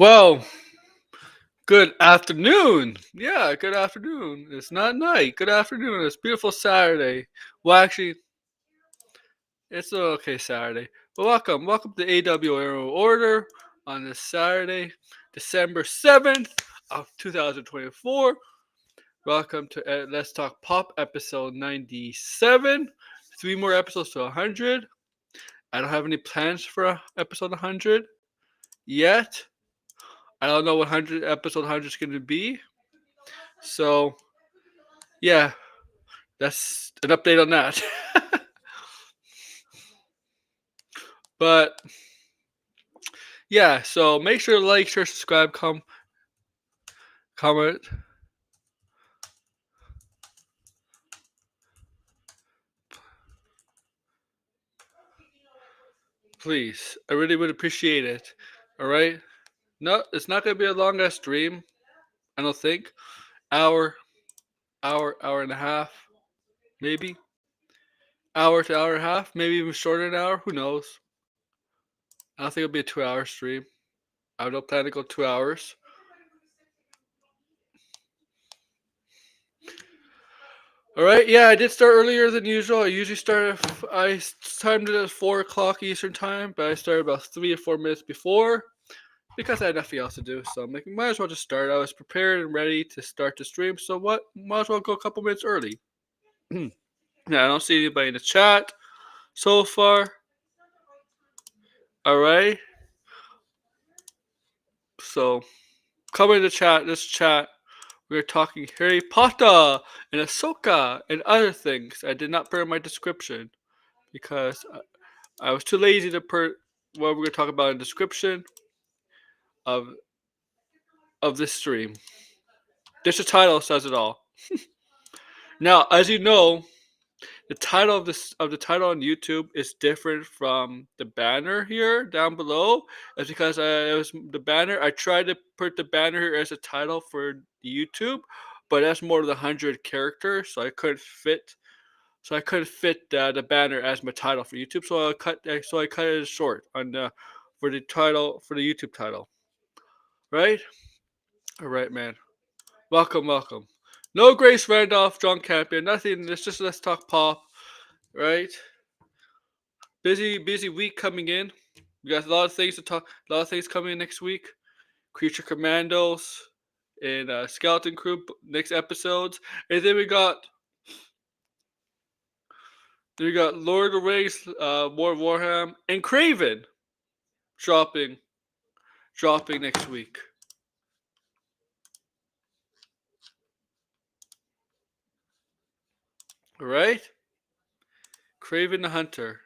Well, good afternoon. Yeah, good afternoon. It's not night. Good afternoon. It's beautiful Saturday. Well, actually, it's an okay Saturday. But welcome to AWO Order on this Saturday, December 7th of 2024. Welcome to Let's Talk Pop episode 97. 3 more episodes to 100. I don't have any plans for episode 100 yet. I don't know what episode 100 is going to be. So, yeah, that's an update on that. But yeah, so make sure to like, share, subscribe, comment. Please. I really would appreciate it. Alright? No, it's not gonna be a long ass stream. I don't think. Hour, hour and a half, maybe. Hour to hour and a half, maybe even shorter than an hour. Who knows? I don't think it'll be a 2 hour stream. I don't plan to go 2 hours. All right, yeah, I did start earlier than usual. I timed it at 4 o'clock Eastern time, but I started about 3 or 4 minutes before because I had nothing else to do. So I'm like, might as well just start. I was prepared and ready to start the stream. So what? Might as well go a couple minutes early. Yeah, I don't see anybody in the chat so far. All right. So come in the chat. Let's chat. We're talking Harry Potter and AHSOKA and other things. I did not put in my description because I was too lazy to put what we're going to talk about in the description of this stream. Just the title says it all. Now, as you know, the title of the title on YouTube is different from the banner here down below. It's because it was the banner. I tried to put the banner here as a title for the YouTube, but that's more than 100 characters, so I couldn't fit. So I couldn't fit the banner as my title for YouTube. So I cut it short on for the YouTube title. Right? All right, man. Welcome. No Grace Randolph, John Campion, nothing. It's just Let's Talk Pop. Right? Busy week coming in. We got a lot of things to talk. A lot of things coming in next week. Creature Commandos and Skeleton Crew next episodes, and then we got Lord of the Rings, War of Warhammer, and Craven dropping next week. All right, Craven the Hunter.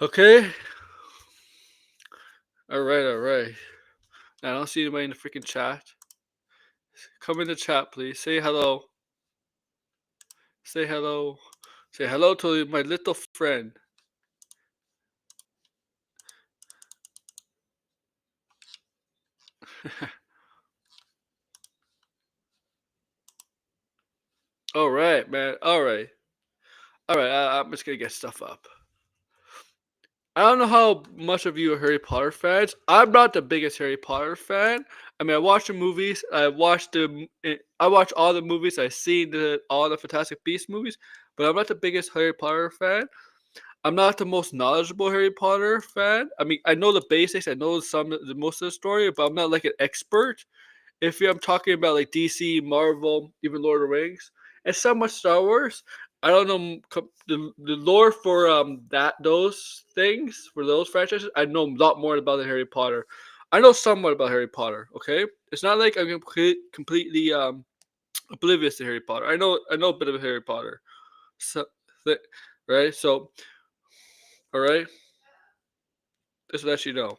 Okay. All right. I don't see anybody in the freaking chat. Come in the chat, please. Say hello. Say hello. Say hello to my little friend. All right, man. All right. I'm just gonna get stuff up. I don't know how much of you are Harry Potter fans. I'm not the biggest Harry Potter fan. I mean, I watch the movies. I watch all the movies. I've seen all the Fantastic Beasts movies, but I'm not the biggest Harry Potter fan. I'm not the most knowledgeable Harry Potter fan. I mean, I know the basics. I know most of the story, but I'm not like an expert. If I'm talking about like DC, Marvel, even Lord of the Rings, and so much Star Wars, I don't know the lore for those things for those franchises. I know a lot more about the Harry Potter. I know somewhat about Harry Potter. Okay, it's not like I'm completely oblivious to Harry Potter. I know a bit of Harry Potter. So, right. So, all right, just to let you know.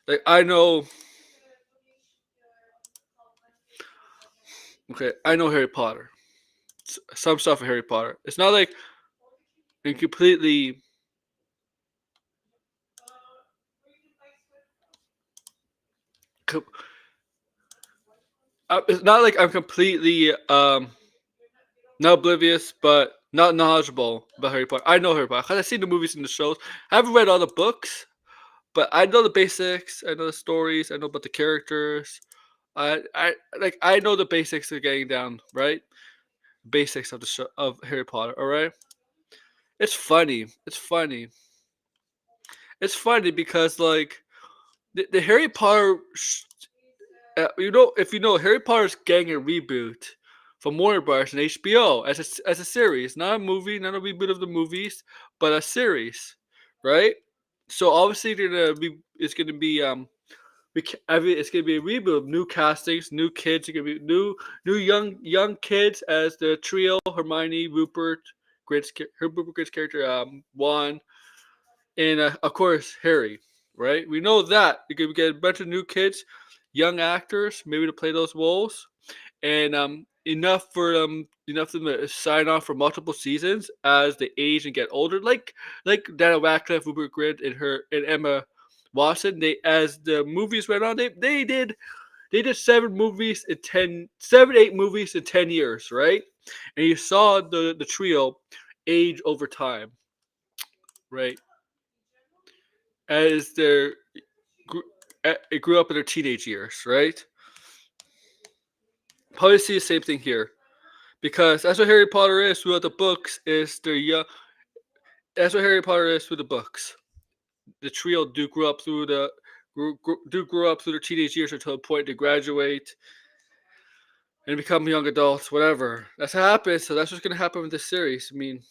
Like I know. Okay, I know Harry Potter. Some stuff of Harry Potter. It's not like I'm completely. It's not like I'm completely not oblivious, but not knowledgeable about Harry Potter. I know Harry Potter because I've seen the movies and the shows. I haven't read all the books, but I know the basics. I know the stories. I know about the characters. I know the basics of getting down right. Basics of the show of Harry Potter. All right. It's funny. It's funny. It's funny because like the Harry Potter. If you know, Harry Potter's getting a reboot from Warner Bros. And HBO as a series, not a movie, not a reboot of the movies, but a series, right? So obviously it's gonna be it's gonna be a reboot of new castings, new kids. It's gonna be new young kids as the trio: Hermione, Rupert Grint's character, Juan, and of course Harry. Right? We know that we could get a bunch of new kids, young actors, maybe to play those roles, and enough for them to sign on for multiple seasons as they age and get older, like Daniel Radcliffe, Rupert Grint, and Emma Watson. They as the movies went on, they did 8 movies in 10 years, right? And you saw the trio age over time, right? As it grew up in their teenage years, right? Probably see the same thing here because that's what Harry Potter is throughout the books. Is the young. That's what Harry Potter is through the books. The trio do grow up through the do grow up through their teenage years until the point they graduate and become young adults, whatever. That's what happens. So that's what's gonna happen with this series. I mean,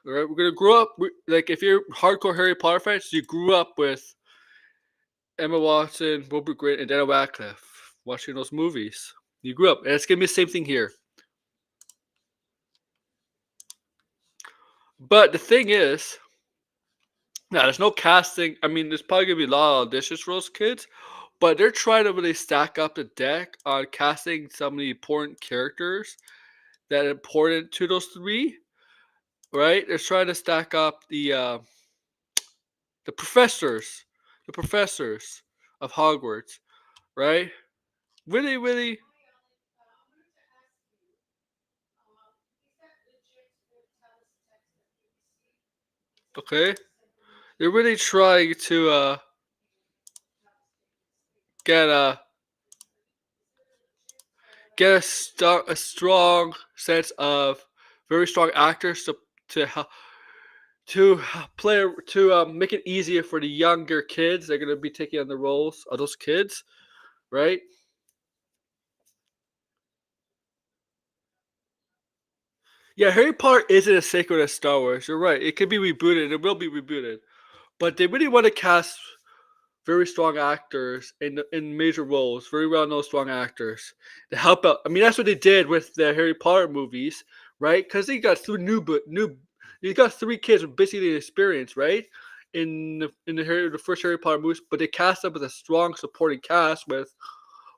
right? We're gonna grow up like if you're hardcore Harry Potter fans, you grew up with Emma Watson, Rupert Grint, and Daniel Radcliffe watching those movies. You grew up, and it's gonna be the same thing here. But the thing is, now there's no casting. I mean, there's probably gonna be a lot of auditions for those kids, but they're trying to really stack up the deck on casting some of the important characters that are important to those three. Right? They're trying to stack up the professors, the professors of Hogwarts. Right? Really, really. Okay. They're really trying to get a a strong sense of very strong actors to to make it easier for the younger kids. They're gonna be taking on the roles of those kids, right? Yeah, Harry Potter isn't as sacred as Star Wars. You're right. It could be rebooted. It will be rebooted, but they really want to cast very strong actors in major roles, very well known strong actors to help out. I mean, that's what they did with the Harry Potter movies, right? Because they got you got three kids with basically the experience, right? In the first Harry Potter movies, but they cast them with a strong supporting cast with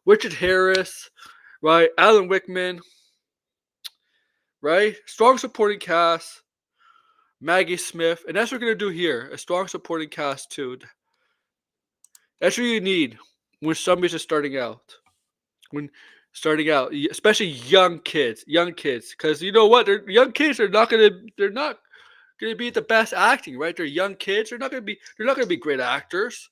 Richard Harris, right? Alan Rickman, right? Strong supporting cast. Maggie Smith, and that's what we're gonna do here. A strong supporting cast too. That's what you need when somebody's just starting out. When starting out, especially young kids, because you know what, young kids are not gonna, they're not gonna be the best acting, right? They're young kids. They're not gonna be great actors,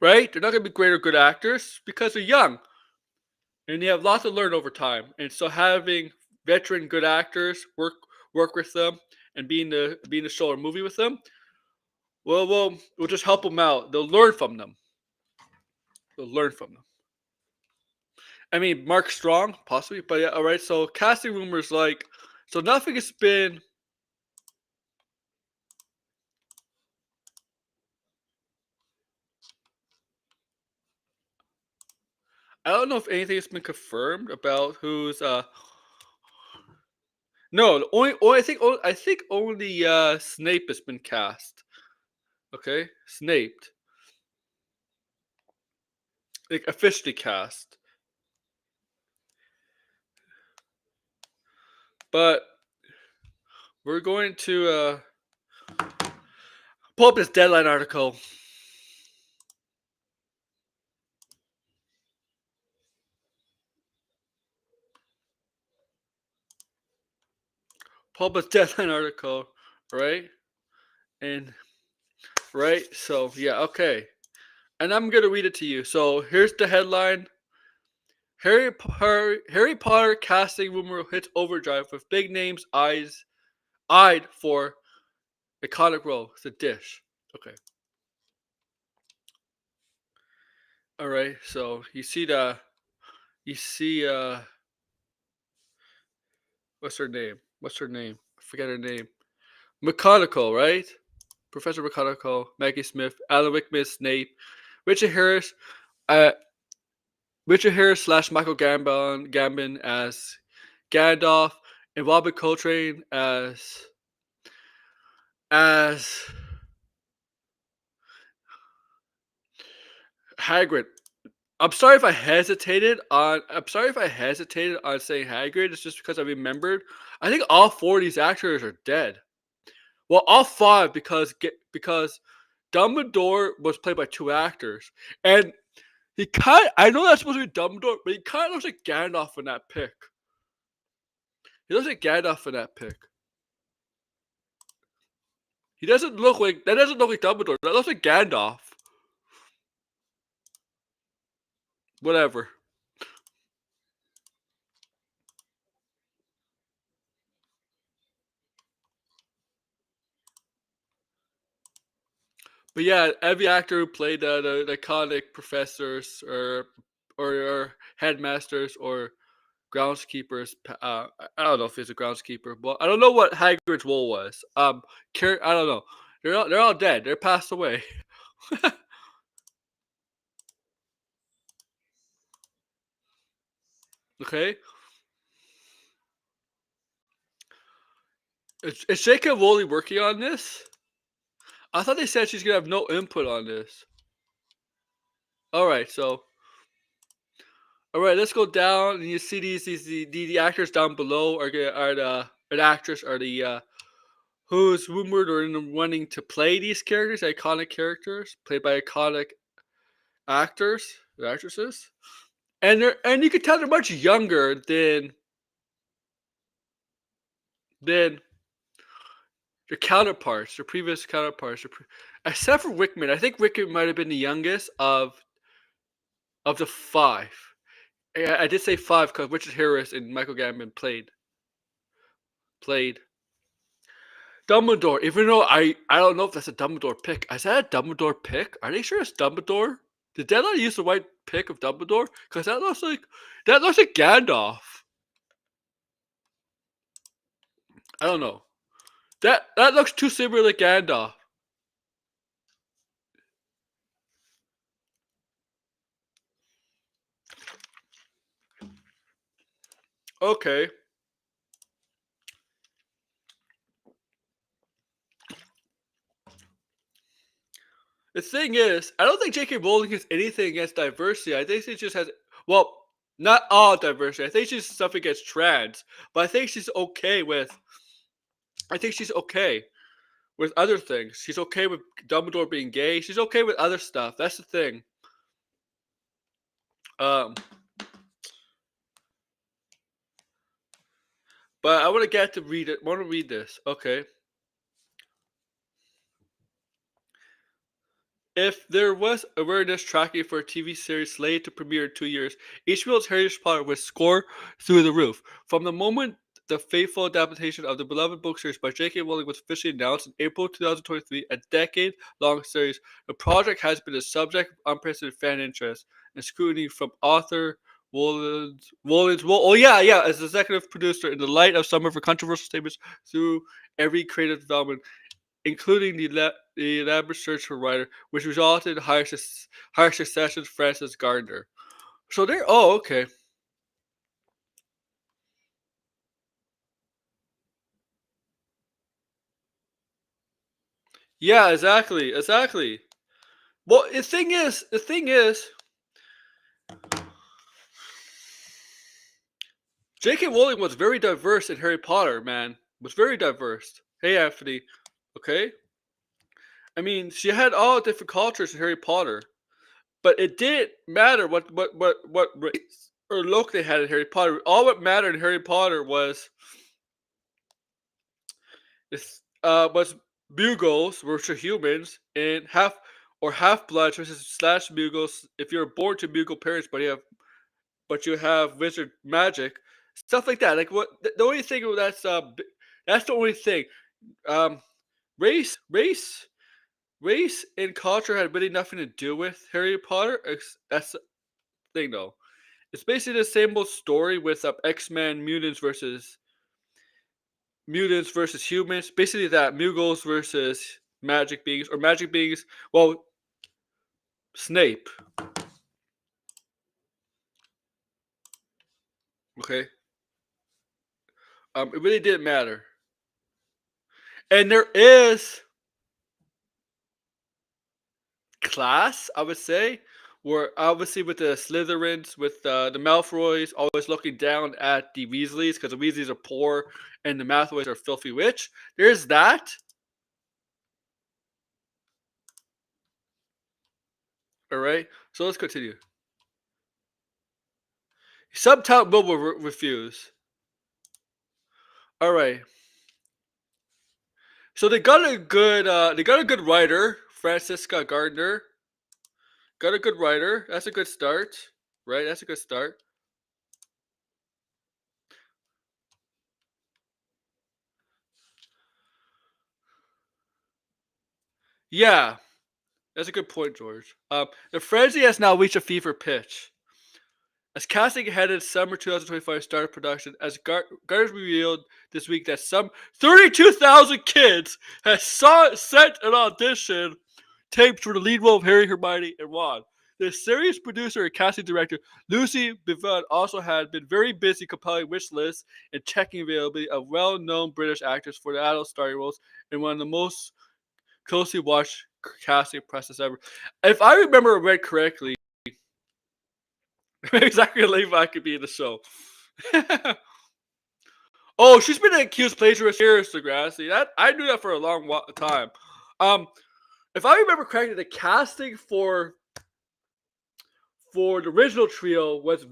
right? They're not gonna be great or good actors because they're young and they have lots to learn over time. And so having veteran good actors work with them and being the show or movie with them, well, we'll just help them out. They'll learn from them. They'll learn from them. I mean, Mark Strong, possibly, but yeah, all right. So casting rumors, like, so nothing has been I don't know if anything has been confirmed about who's no, I think only Snape has been cast. Okay? Snape. Like officially cast. But we're going to pull up this Deadline article. Pull up this Deadline article, right? And right, so yeah, okay. And I'm gonna read it to you. So here's the headline: Harry Potter casting rumor hits overdrive with big names eyed for iconic role. It's a dish. Okay. All right. So you see what's her name? What's her name? I forget her name. McGonagall, right? Professor McGonagall, Maggie Smith, Alan Rickman, Snape, Richard Harris, uh, Richard Harris slash Michael Gambon as Gandalf, and Robert Coltrane as Hagrid. I'm sorry if I hesitated on saying Hagrid. It's just because I remembered. I think all four of these actors are dead. Well, all five because Dumbledore was played by two actors, and I know that's supposed to be Dumbledore, but he kind of looks like Gandalf in that pic. He looks like Gandalf in that pic. That doesn't look like Dumbledore. That looks like Gandalf. Whatever. But yeah, every actor who played the iconic professors or headmasters or groundskeepers. I don't know if he's a groundskeeper, but I don't know what Hagrid's role was. I don't know. They're all dead. They're passed away. Okay, is Jacob Rowling working on this? I thought they said she's gonna have no input on this. All right, so all right, let's go down and you see the actors down below are the actress are the who's rumored or in the running to play these characters, iconic characters played by iconic actors, or actresses, and you can tell they're much younger than their counterparts, their previous counterparts, except for Rickman. I think Rickman might have been the youngest of the five. I did say five because Richard Harris and Michael Gambon played Dumbledore. Even though I don't know if that's a Dumbledore pick. Is that a Dumbledore pick? Are they sure it's Dumbledore? Did Deadline use the right pick of Dumbledore? Because that looks like Gandalf. I don't know. That looks too similar to Gandalf. Okay. The thing is, I don't think J.K. Rowling has anything against diversity. I think she just has, well, not all diversity. I think she's stuff against trans, but I think she's okay with. I think she's okay with other things. She's okay with Dumbledore being gay. She's okay with other stuff. That's the thing. Um, but I want to get to read it. Want to read this? Okay. If there was awareness tracking for a TV series slated to premiere in 2 years, HBO's Harry Potter would score through the roof. From the moment the faithful adaptation of the beloved book series by J.K. Rowling was officially announced in April 2023, a decade-long series, the project has been the subject of unprecedented fan interest and scrutiny from author as executive producer in the light of some of her controversial statements through every creative development including the elaborate search for a writer, which resulted in higher succession Francis Gardner. So they're oh okay. Yeah, exactly, exactly. Well, the thing is, J.K. Rowling was very diverse in Harry Potter. Man, was very diverse. Hey, Anthony. Okay, I mean, she had all different cultures in Harry Potter, but it didn't matter what race or look they had in Harry Potter. All what mattered in Harry Potter was Bugles versus humans and half bloods versus slash Bugles. If you're born to Bugle parents, but you have wizard magic, stuff like that. Like what the only thing that's the only thing. Um, race, race, and culture had really nothing to do with Harry Potter. That's the thing, though. It's basically the same old story with X-Men mutants versus humans. Basically, that Muggles versus magic beings or magic beings. Well, Snape. Okay, it really didn't matter. And there is class, I would say, where obviously with the Slytherins, with the Malfoys, always looking down at the Weasleys because the Weasleys are poor and the Malfoys are filthy rich. There's that. All right, so let's continue. Some talent will refuse. All right, so they got a good writer, Francisca Gardner. Got a good writer. That's a good start, right? That's a good start. Yeah, that's a good point, George. The frenzy has now reached a fever pitch. As casting headed summer 2025 started production, as Gardner revealed this week that some 32,000 kids have sent an audition taped for the lead role of Harry, Hermione, and Ron. The series producer and casting director Lucy Bivin also had been very busy compiling wish lists and checking availability of well-known British actors for the adult starring roles in one of the most closely watched casting process ever. If I remember read correctly, Zachary Levi could be in the show. Oh, she's been an accused plagiarist here, Degrassi. That I knew that for a long time. Um, if I remember correctly, the casting for the original trio was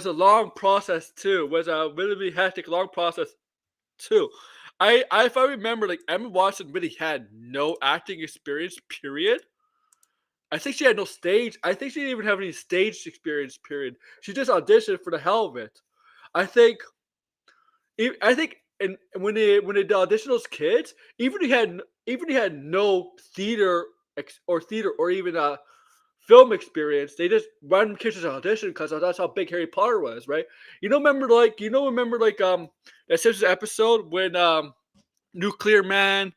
a long process too. Was a really hectic long process too. If I remember, like Emma Watson really had no acting experience. Period. I think she had no stage. I think she didn't even have any stage experience. Period. She just auditioned for the hell of it. I think. I think, and when they auditioned those kids, even he had no theater or even film experience. They just run kids to audition because that's how big Harry Potter was, right? Remember that Simpsons episode when Nuclear Man.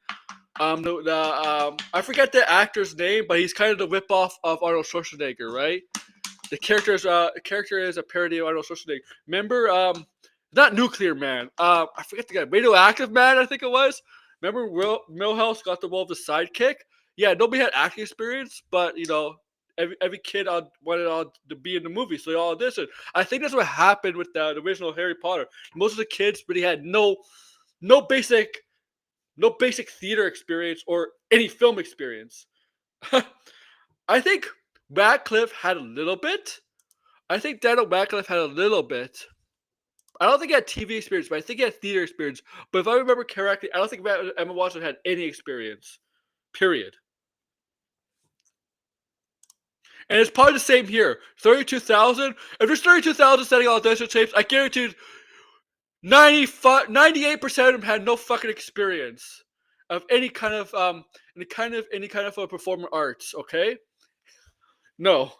I forget the actor's name, but he's kind of the whip off of Arnold Schwarzenegger, right? The character is a parody of Arnold Schwarzenegger. Remember, not Nuclear Man. I forget the guy. Radioactive Man, I think it was. Remember, Milhouse got the role of the sidekick. Yeah, nobody had acting experience, but every kid wanted to be in the movie, so they all auditioned. I think that's what happened with the original Harry Potter. Most of the kids really had no basic no basic theater experience or any film experience. I think Radcliffe had a little bit. I think Daniel Radcliffe had a little bit. I don't think he had TV experience, but I think he had theater experience. But if I remember correctly, I don't think Emma Watson had any experience. Period. And it's probably the same here. 32,000. If there's 32,000 sending audition tapes, I guarantee you 98% of them had no fucking experience of any kind of performing arts. Okay, no.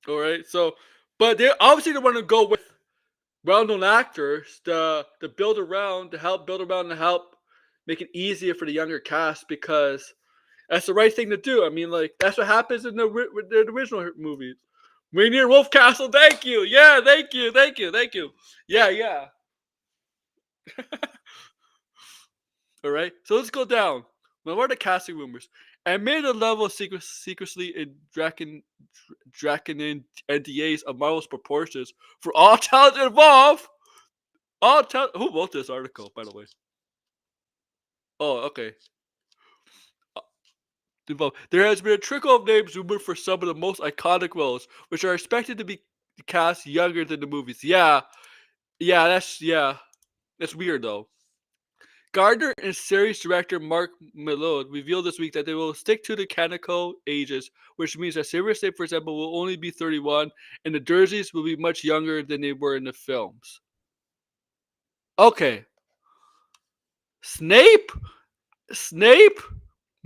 All right, so but they obviously don't want to go with. well-known actors to build around to help make it easier for the younger cast because that's the right thing to do. I mean, like that's what happens in the original movies. Rainier Wolfcastle, thank you. Yeah, thank you. Yeah, yeah. All right. So let's go down. Now, what are the casting rumors? And made a level of secrecy in Draconin NDAs of Marvel's proportions for all talent involved. All talent. Who wrote this article, by the way? Oh, okay. There has been a trickle of names rumored for some of the most iconic roles, which are expected to be cast younger than the movies. Yeah. That's weird though. Gardner and series director Mark Millard revealed this week that they will stick to the canonical ages, which means that Severus Snape, for example, will only be 31, and the Dursleys will be much younger than they were in the films. Okay, Snape, Snape,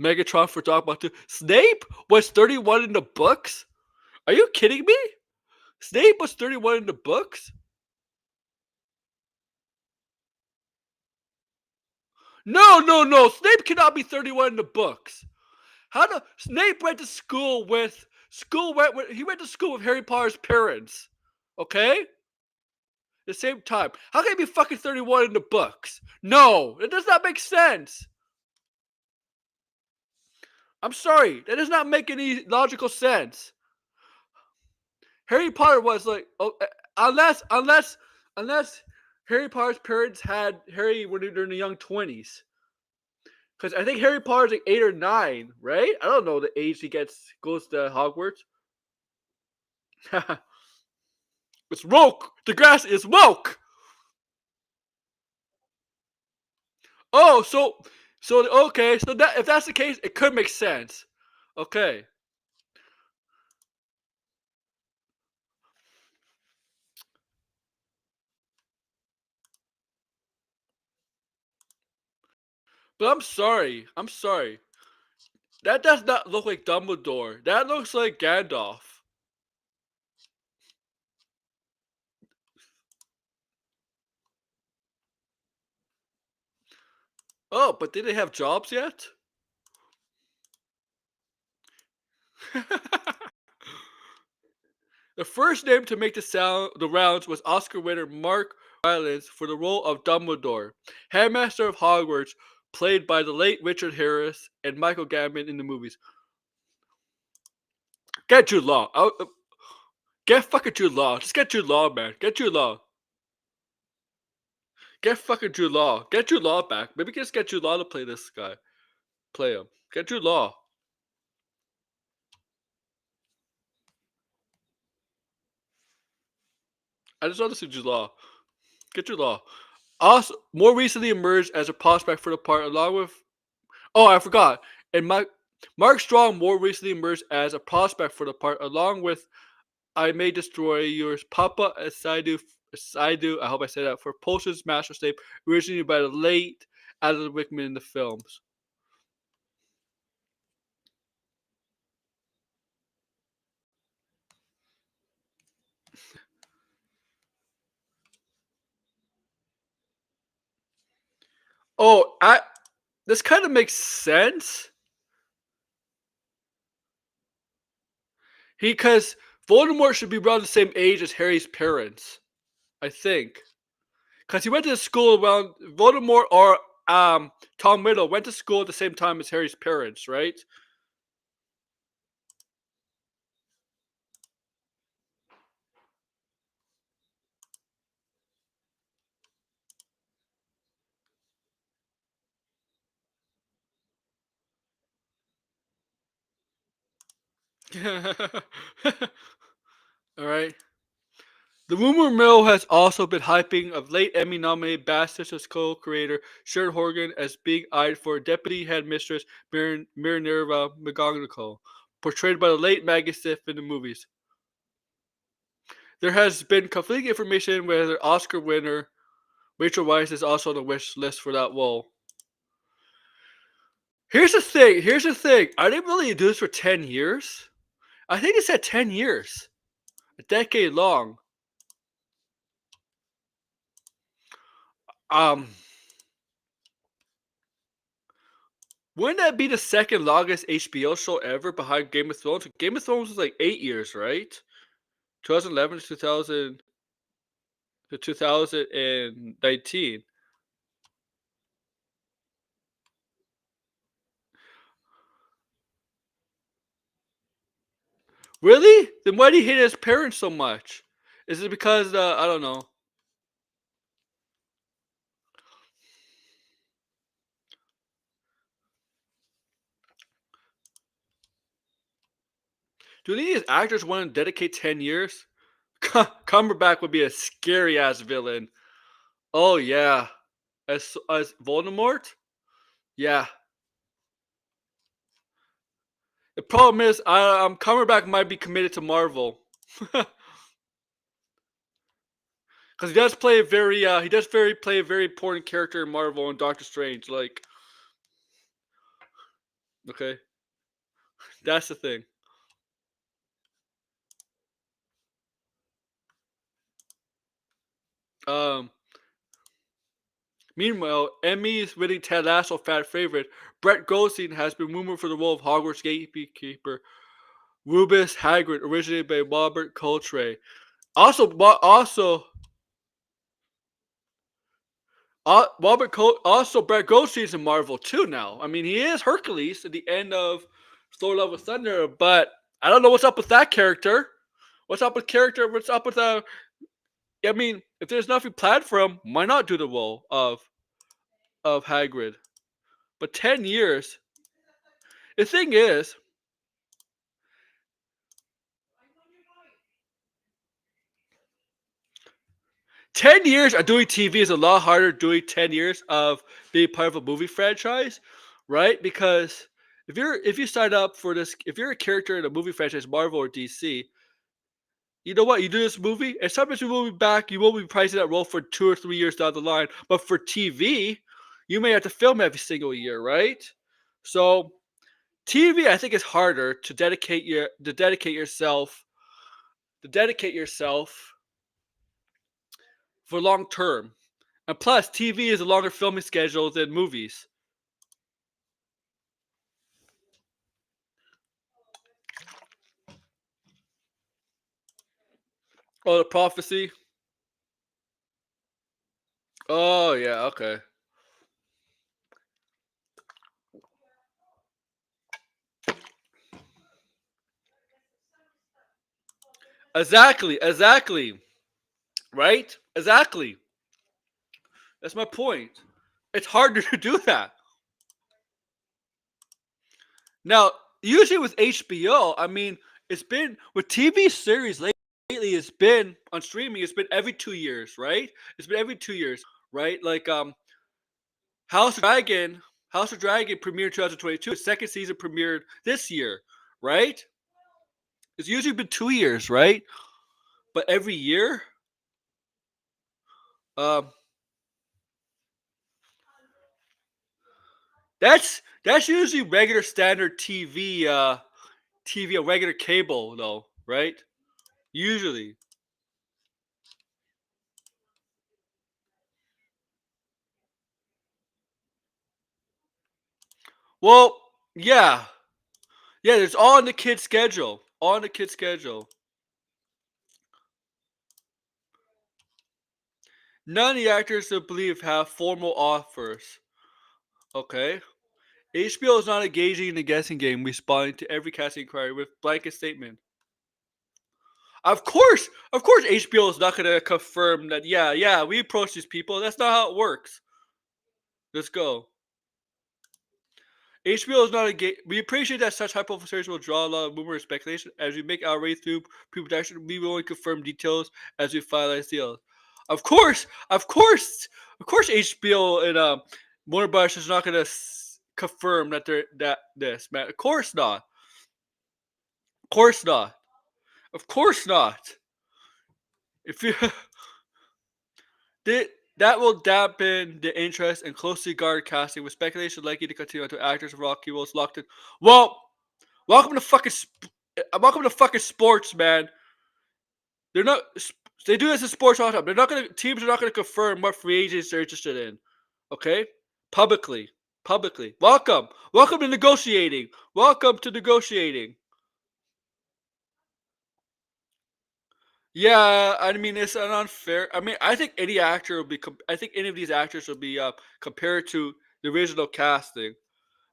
Megatron for Dogma 2. Snape was 31 in the books. Are you kidding me? Snape was 31 in the books. No. Snape cannot be 31 in the books. How do Snape went to school with he went to school with Harry Potter's parents. Okay? The same time. How can he be fucking 31 in the books? No, it does not make sense. I'm sorry, that does not make any logical sense. Harry Potter was like unless Harry Potter's parents had Harry when they were in the young 20s. Because I think Harry Potter's like 8 or 9, right? I don't know the age he goes to Hogwarts. It's woke. The grass is woke. Oh, so okay. So that if that's the case, it could make sense. Okay, but I'm sorry. I'm sorry. That does not look like Dumbledore. That looks like Gandalf. Oh, but did they have jobs yet? The first name to make the rounds was Oscar winner Mark Rylance for the role of Dumbledore, Headmaster of Hogwarts, played by the late Richard Harris and Michael Gambon in the movies. Get Jude Law. Get fucking Jude Law. Just get Jude Law, man. Get Jude Law. Get fucking Jude Law. Get Jude Law back. Maybe just get Jude Law to play this guy. Play him. Get Jude Law. I just want to see Jude Law. Get Jude Law. Also, more recently emerged as a prospect for the part, along with. Oh, I forgot. And Mark Strong more recently emerged as a prospect for the part, along with I May Destroy Yours, Papa Asaidu, I hope I said that, for Potion's Master Snape, originally by the late Alan Rickman in the films. Oh, this kind of makes sense. Because Voldemort should be around the same age as Harry's parents, I think. Because he went to school around Voldemort or Tom Riddle went to school at the same time as Harry's parents, right? All right. The rumor mill has also been hyping of late Emmy-nominated Bastards co-creator Sharon Horgan as being eyed for deputy headmistress Minerva McGonagall, portrayed by the late Maggie Stiff in the movies. There has been conflicting information whether Oscar winner Rachel Weisz is also on the wish list for that role. Here's the thing. Are they really do this for 10 years? I think they said 10 years. A decade long. Um, wouldn't that be the second longest HBO show ever behind Game of Thrones? Game of Thrones was like 8 years, right? 2011 to 2019. Really? Then why did he hate his parents so much? Is it because I don't know. Do any of these actors want to dedicate 10 years? Cumberbatch would be a scary ass villain. Oh yeah, as Voldemort. Yeah. The problem is, Cumberbatch might be committed to Marvel, because he does very play a very important character in Marvel and Doctor Strange. Like, okay, that's the thing. Um, Meanwhile, Emmy's winning Ted Lasso fan favorite Brett Goldstein has been rumored for the role of Hogwarts gatekeeper Rubus Hagrid, originated by Robert Coltrane. Also Brett Goldstein's in Marvel too now. I mean, he is Hercules at the end of Thor: Love and Thunder, but I don't know what's up with that character. What's up with character? What's up with I mean, if there's nothing planned for him, why not do the role of Hagrid? But 10 years. The thing is, 10 years of doing TV is a lot harder than doing 10 years of being part of a movie franchise, right? Because if you sign up for this, if you're a character in a movie franchise, Marvel or DC, you know what? You do this movie, and sometimes you will be back. You will be pricing that role for 2 or 3 years down the line. But for TV, you may have to film every single year, right? So TV, I think, is harder to dedicate yourself for long term. And plus, TV is a longer filming schedule than movies. Oh, the prophecy. Oh yeah, okay. Exactly. Right? Exactly. That's my point. It's harder to do that. Now, usually with HBO, I mean, it's been with TV series lately. It's been on streaming. It's been every 2 years, right? It's been every 2 years, right? Like House of Dragon. House of Dragon premiered 2022. The second season premiered this year, right? It's usually been 2 years, right? But every year, um, that's usually regular standard TV. TV, a regular cable, though, right? Usually. Well, yeah, yeah. It's all on the kid's schedule. All on the kid's schedule. None of the actors, I believe, have formal offers. Okay. HBO is not engaging in the guessing game, responding to every casting inquiry with blanket statement. Of course, HBO is not going to confirm that. Yeah, yeah, we approach these people. That's not how it works. Let's go. HBO is not a game. We appreciate that such hypotheses will draw a lot of rumor and speculation. As we make our way through pre-production, we will only confirm details as we finalize deals. Of course, HBO and Warner Bros. Is not going to confirm that they're that this man. Of course not. Of course not. Of course not. If you did. That will dampen the interest and closely guard casting, with speculation likely to continue until actors of Rocky will locked in. Well, welcome to fucking sports, man. They're not They do this in sports all the time. They're not gonna teams are not gonna confirm what free agents they're interested in. Okay? Publicly. Publicly. Welcome. Welcome to negotiating. Welcome to negotiating. Yeah, I mean it's an unfair. I mean, I think any actor will be. I think any of these actors will be compared to the original casting.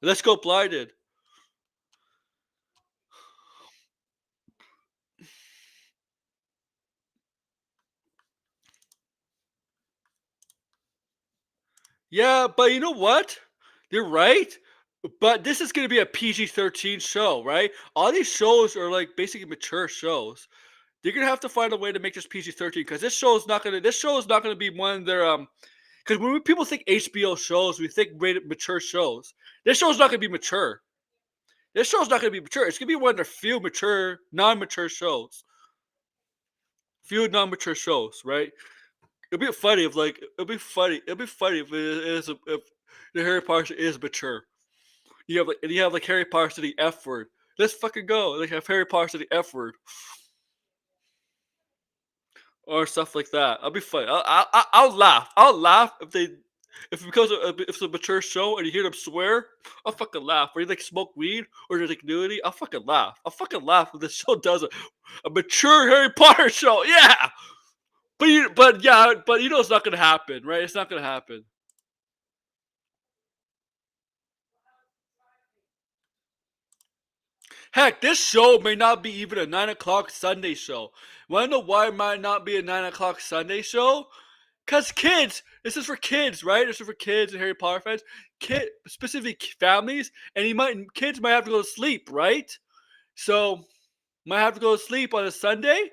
Let's go blinded. Yeah, but you know what? You're right. But this is going to be a PG-13 show, right? All these shows are like basically mature shows. They're gonna have to find a way to make this PG-13 because this show is not gonna. This show is not gonna be one of their. Because when people think HBO shows, we think rated mature shows. This show is not gonna be mature. This show is not gonna be mature. It's gonna be one of their few mature, non-mature shows. Few non-mature shows, right? It'll be funny if like it'll be funny. It'll be funny if it is if the Harry Potter is mature. You have like Harry Potter to the F word. Let's fucking go. Like have Harry Potter to the F word or stuff like that. I'll be funny. I'll laugh. I'll laugh if they if it becomes if it's a mature show and you hear them swear. I'll fucking laugh. Or you like smoke weed or there's like nudity. I'll fucking laugh. I'll fucking laugh if this show does a mature Harry Potter show. Yeah. But you know it's not gonna happen, right? It's not gonna happen. Heck, this show may not be even a 9 o'clock Sunday show. Wanna know why it might not be a 9 o'clock Sunday show? Cause kids, this is for kids, right? This is for kids and Harry Potter fans, specifically families, and kids might have to go to sleep, right? So might have to go to sleep on a Sunday.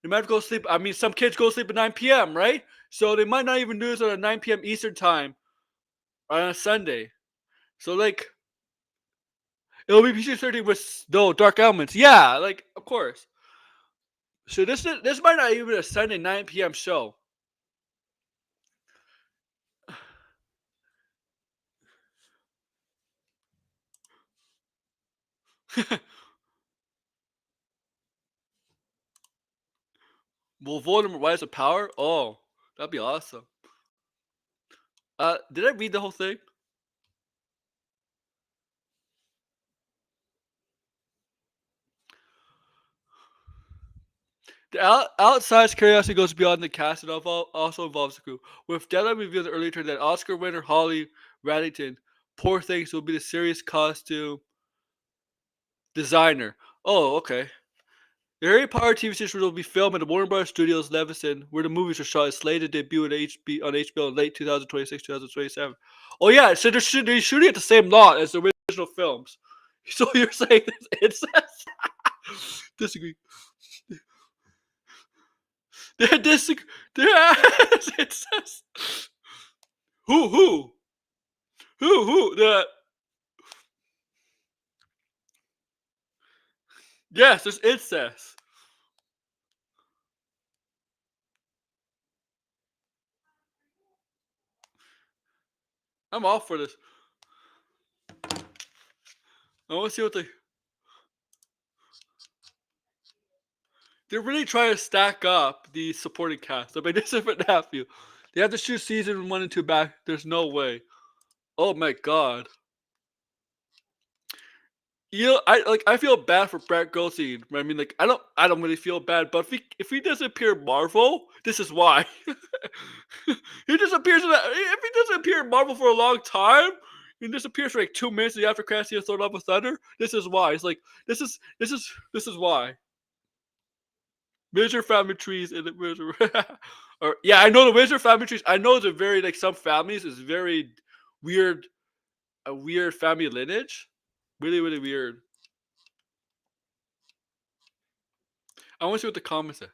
They might have to go to sleep. I mean, some kids go to sleep at 9 p.m., right? So they might not even do this on a 9 p.m. Eastern time on a Sunday. So like it'll be PG-13 with no dark elements. Yeah, like of course. So this might not even be a Sunday 9 p.m. show. Will Voldemort rise to power? Oh, that'd be awesome. Did I read the whole thing? The outside's curiosity goes beyond the cast and also involves the crew. With deadline revealed earlier today that Oscar winner Holly Reddington, poor things, will be the serious costume designer. Oh, okay. The Harry Potter TV series will be filmed at the Warner Bros. Studios Levinson, where the movies are shot. It's slated to debut on HBO in late 2026, 2027. Oh yeah, so they're shooting at the same lot as the original films. So you're saying it's disagree? They're disagree. They're incest. Who who the yes, there's incest. I'm all for this. I want to see what they're really trying to stack up the supporting cast. I mean, this is for nephew. They have to shoot season 1 and 2 back. There's no way. Oh my god. I feel bad for Brett Goldstein. I mean, like I don't really feel bad, but if he disappear Marvel, this is why. He disappears if he doesn't appear in Marvel for a long time, he disappears for like 2 minutes after Cassian Thrown Up with Thunder. This is why. It's like this is why. Wizard family trees in the wizard. Or yeah, I know the wizard family trees. I know it's a very like some families is very weird, a weird family lineage. Really, really weird. I want to see what the comments say.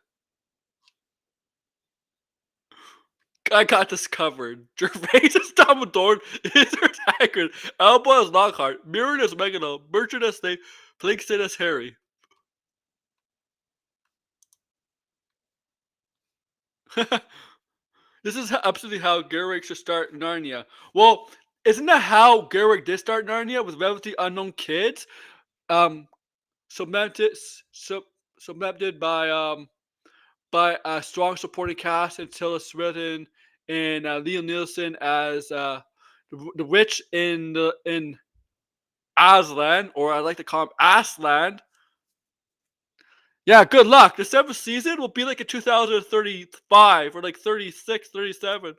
I got this covered. Gervais is Dumbledore, Izzard Hagrid, Alba is Lockhart, Mirren is Megano, Bertrand as Snape, Plankton as Harry. This is absolutely how Gerwig should start Narnia. Well, isn't that how Gerwig did start Narnia with relatively unknown kids? Um, submitted, sub, submitted by by a strong supporting cast and Tilda Swinton and Liam Nielsen as the witch in Aslan, or I like to call him Aslan. Yeah, good luck. The seventh season will be like in 2035 or like 36, 37.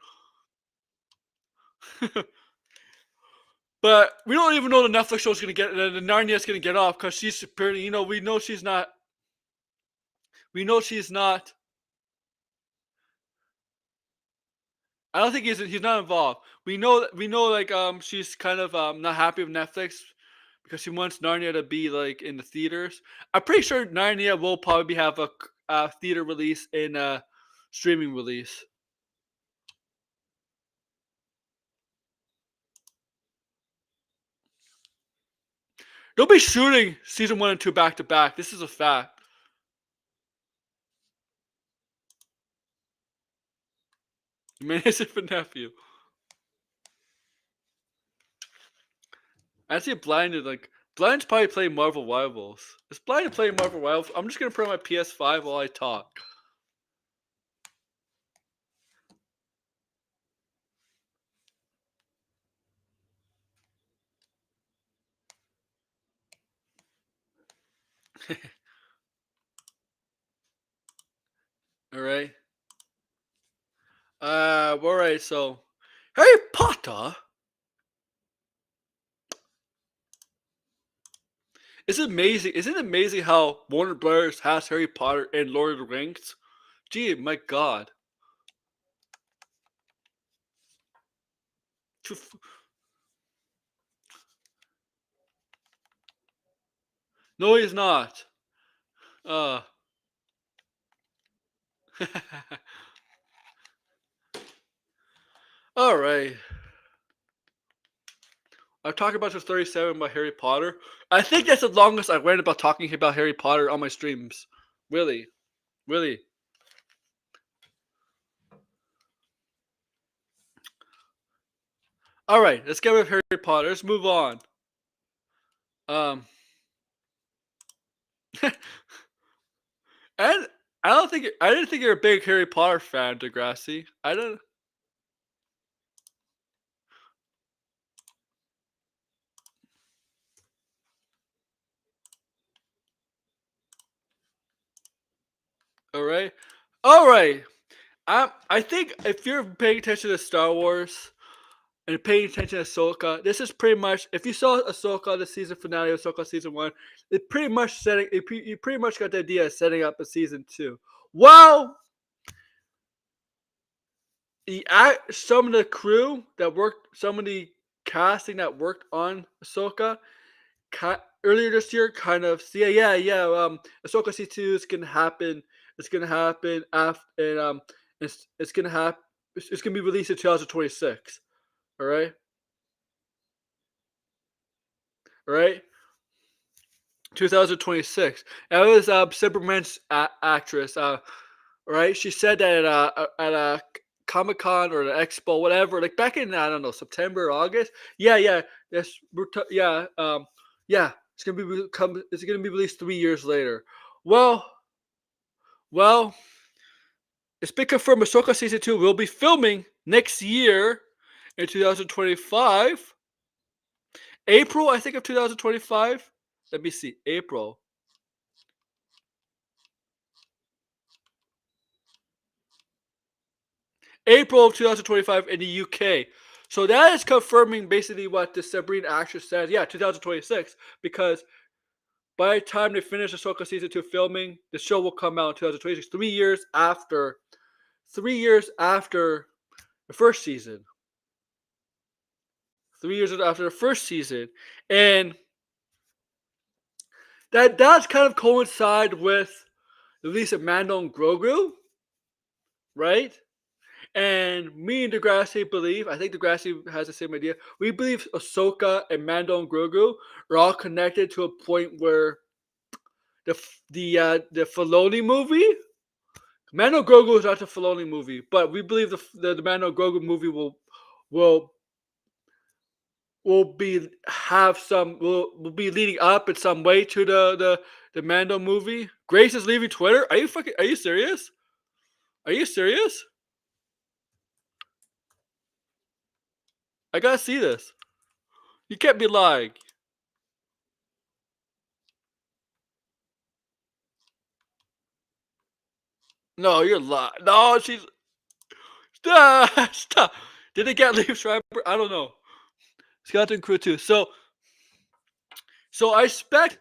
But we don't even know the Netflix show's gonna get the Narnia's gonna get off because she's apparently, we know she's not. We know she's not. I don't think he's not involved. We know like she's kind of not happy with Netflix because she wants Narnia to be like in the theaters. I'm pretty sure Narnia will probably have a theater release and a streaming release. They'll be shooting season 1 and 2 back to back. This is a fact. Man, it's a nephew. I see Blinded like Blind's probably playing Marvel Rivals. Is Blind playing Marvel Rivals? I'm just gonna put on my PS5 while I talk. All right. All right. So, Harry Potter. It's amazing. Isn't it amazing how Warner Brothers has Harry Potter and Lord of the Rings? Gee, my God. No, he's not. Uh. All right. I've talked about this 37 about Harry Potter. I think that's the longest I went about talking about Harry Potter on my streams. Really, really. All right, let's get rid of Harry Potter. Let's move on. Um, and I didn't think you're a big Harry Potter fan, Degrassi. I don't. All right, all right. I think if you're paying attention to Star Wars and paying attention to Ahsoka, this is pretty much, if you saw Ahsoka, the season finale of Ahsoka season 1, it pretty much you pretty much got the idea of setting up a season 2. Well, some of the crew that worked, some of the casting that worked on Ahsoka, earlier this year, kind of, yeah. Ahsoka season 2 is gonna happen. It's gonna happen after, and it's gonna happen. It's gonna be released in 2026. All right, all right. 2026. That was Superman's actress. Right? She said that at a Comic Con or an Expo, whatever, like back in, I don't know, September, August. Yeah. Yeah. It's gonna be released 3 years later. Well, well, it's been confirmed. Ahsoka season 2 will be filming next year in 2025. April, I think, of 2025. Let me see. April of 2025 in the UK. So that is confirming basically what the Sabrina actress says. Yeah, 2026. Because by the time they finish Ahsoka season 2 filming, the show will come out in 2026. 3 years after. 3 years after the first season. 3 years after the first season. And that does kind of coincide with the release of Mando and Grogu, right? And me and Degrassi believe, I think Degrassi has the same idea. We believe Ahsoka and Mando and Grogu are all connected to a point where the Filoni movie, Mando Grogu is not the Filoni movie, but we believe the Mando Grogu movie will will be leading up in some way to the Mando movie. Grace is leaving Twitter. Are you serious? Are you serious? I gotta see this. You can't be lying. No, you're lying. No, she's stop. Did it get Leaf Schreiber? I don't know. Skeleton Crew 2. So I expect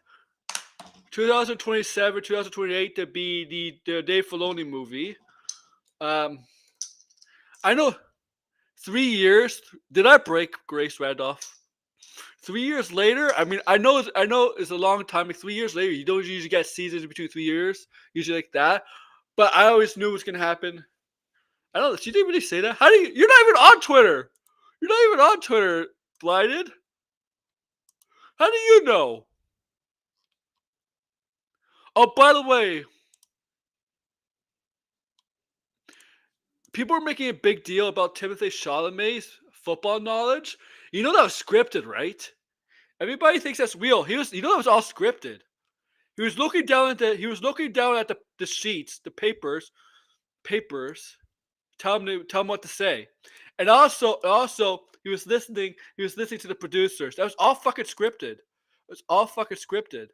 2027, 2028 to be the Dave Filoni movie. Um, I know 3 years. Did I break Grace Randolph? 3 years later, I mean, I know it's a long time. Like 3 years later, you don't usually get seasons between 3 years, usually like that. But I always knew it was gonna happen. I don't know. She didn't really say that. How do you? You're not even on Twitter. You're not even on Twitter, Blinded. How do you know? Oh, by the way, people are making a big deal about Timothée Chalamet's football knowledge. You know that was scripted, right? Everybody thinks that's real. That was all scripted. He was looking down at the sheets, the papers. Tell him what to say, and also he was listening to the producers. That was all fucking scripted. It was all fucking scripted.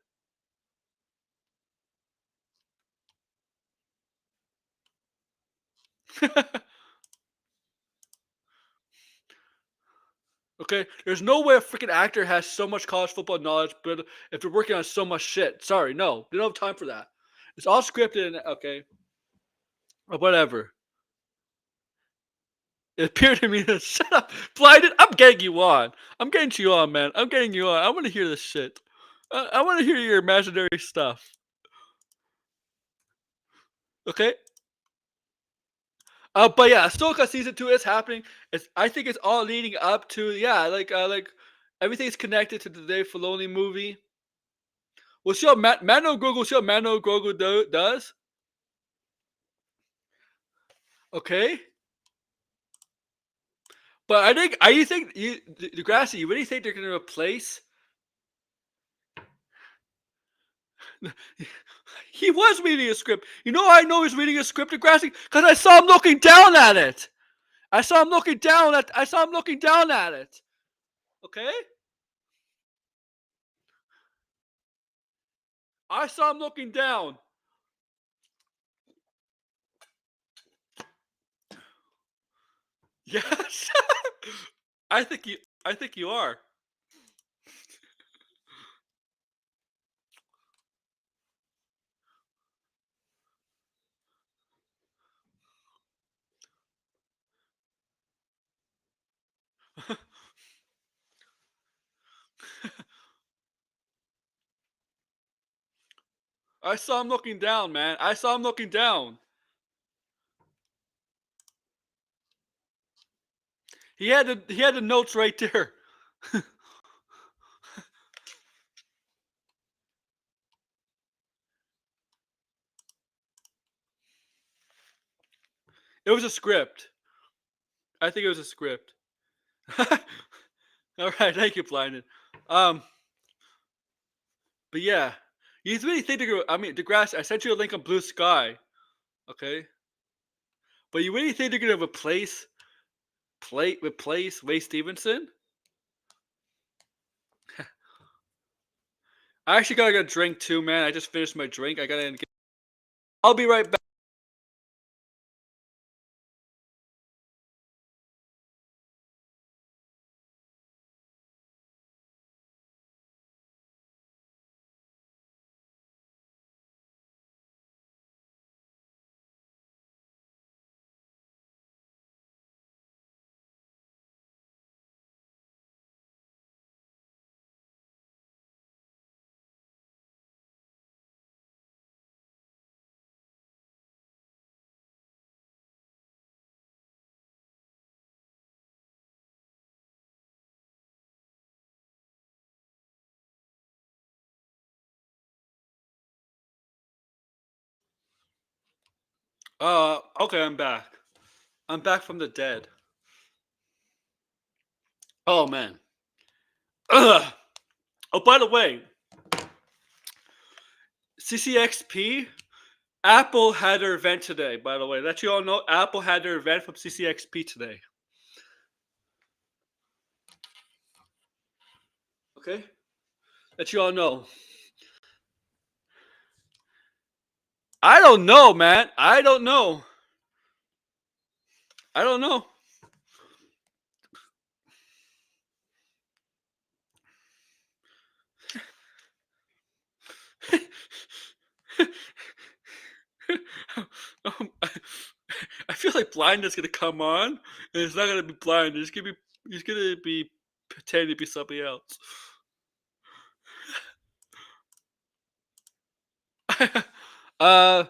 Okay, there's no way a freaking actor has so much college football knowledge, but if they're working on so much shit, sorry, no, they don't have time for that. It's all scripted. And okay, whatever. It appeared to me to shut up, Blinded. I'm getting you on. I'm getting you on, man. I'm getting you on. I want to hear this shit. I want to hear your imaginary stuff. Okay. But yeah, Ahsoka season 2 is happening. I think it's all leading up to like everything's connected to the Dave Filoni movie. We'll see how Mano Grogu. See how Mano Grogu does. Okay. But you think Degrassi, you really think they're gonna replace? He was reading a script. You know how I know he's reading a script, Degrassi? Because I saw him looking down at it. I saw him looking down at it. Okay? I saw him looking down. Yes. I think you are. I saw him looking down, man. I saw him looking down. He had the notes right there. It was a script. I think it was a script. All right, thank you, Blinded. Um, but yeah, you really think they're gonna? I mean, Degrassi. I sent you a link on Blue Sky. Okay, but you really think they're gonna replace Ray Stevenson? I actually gotta get a drink too, man. I just finished my drink. I gotta. I'll be right back. Okay, I'm back. I'm back from the dead. Oh man. Ugh. Oh, by the way, CCXP Apple had their event today, by the way. Let you all know, Apple had their event from CCXP today. Okay? Let you all know. I don't know, man. I don't know. I don't know. um, I, I feel like blind is gonna come on, and it's not gonna be blind. He's gonna be pretending to be something else. uh,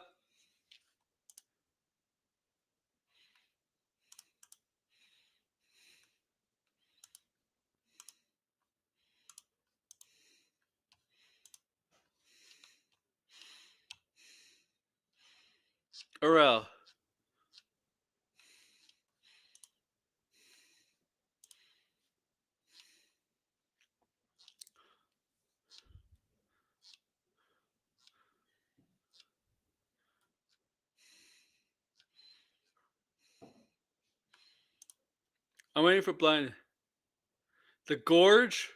Orel. I'm waiting for blind. The gorge.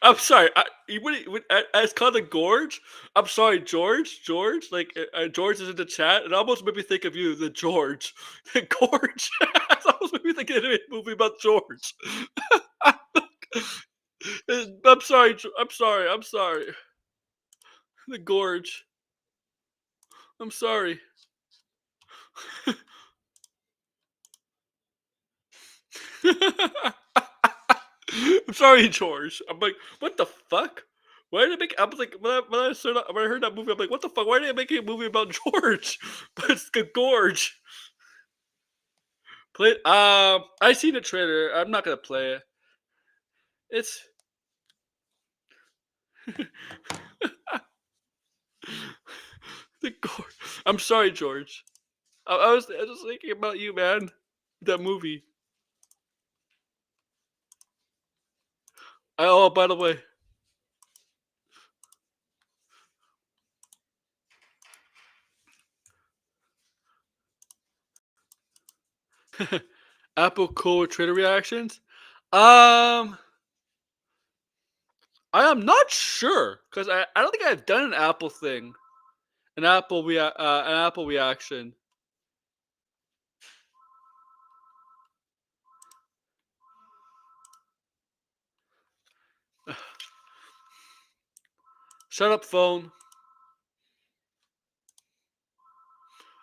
I'm sorry. It's called the gorge. I'm sorry, George. George, like George is in the chat. It almost made me think of you, the George, the gorge. It almost made me think of a movie about George. I'm sorry. I'm sorry. I'm sorry. The gorge. I'm sorry. I'm sorry, George. I'm like, what the fuck? Why did they make? I was like, when I heard that movie, I'm like, what the fuck? Why did they make a movie about George? But it's the gorge. Play. I seen the trailer. I'm not gonna play it. It's. The gorge. I'm sorry, George. I was just thinking about you, man. That movie. Oh, by the way, Apple Core trailer reactions. Um, I am not sure because I don't think I've done an Apple thing, an Apple reaction. Shut up, phone.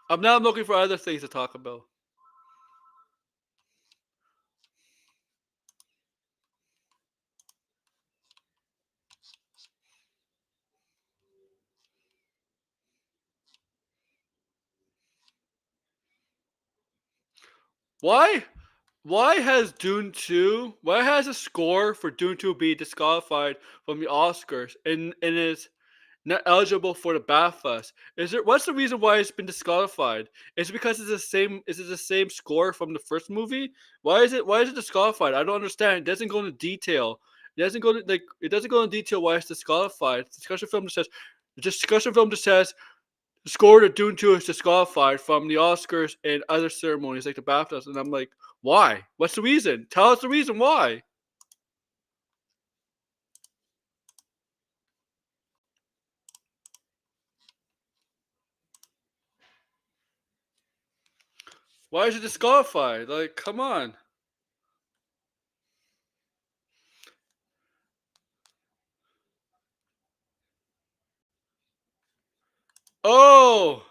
I'm looking for other things to talk about. Why? Why has Dune 2? Why has a score for Dune 2 be disqualified from the Oscars and is not eligible for the BAFTAs? Is there what's the reason why it's been disqualified? Is it because it's the same is it the same score from the first movie? Why is it disqualified? I don't understand. It doesn't go into detail. It doesn't go into detail why it's disqualified. The discussion film just says the score to Dune 2 is disqualified from the Oscars and other ceremonies like the BAFTAs, and I'm like, why? What's the reason? Tell us the reason why. Why is it disqualified? Like, come on. Oh,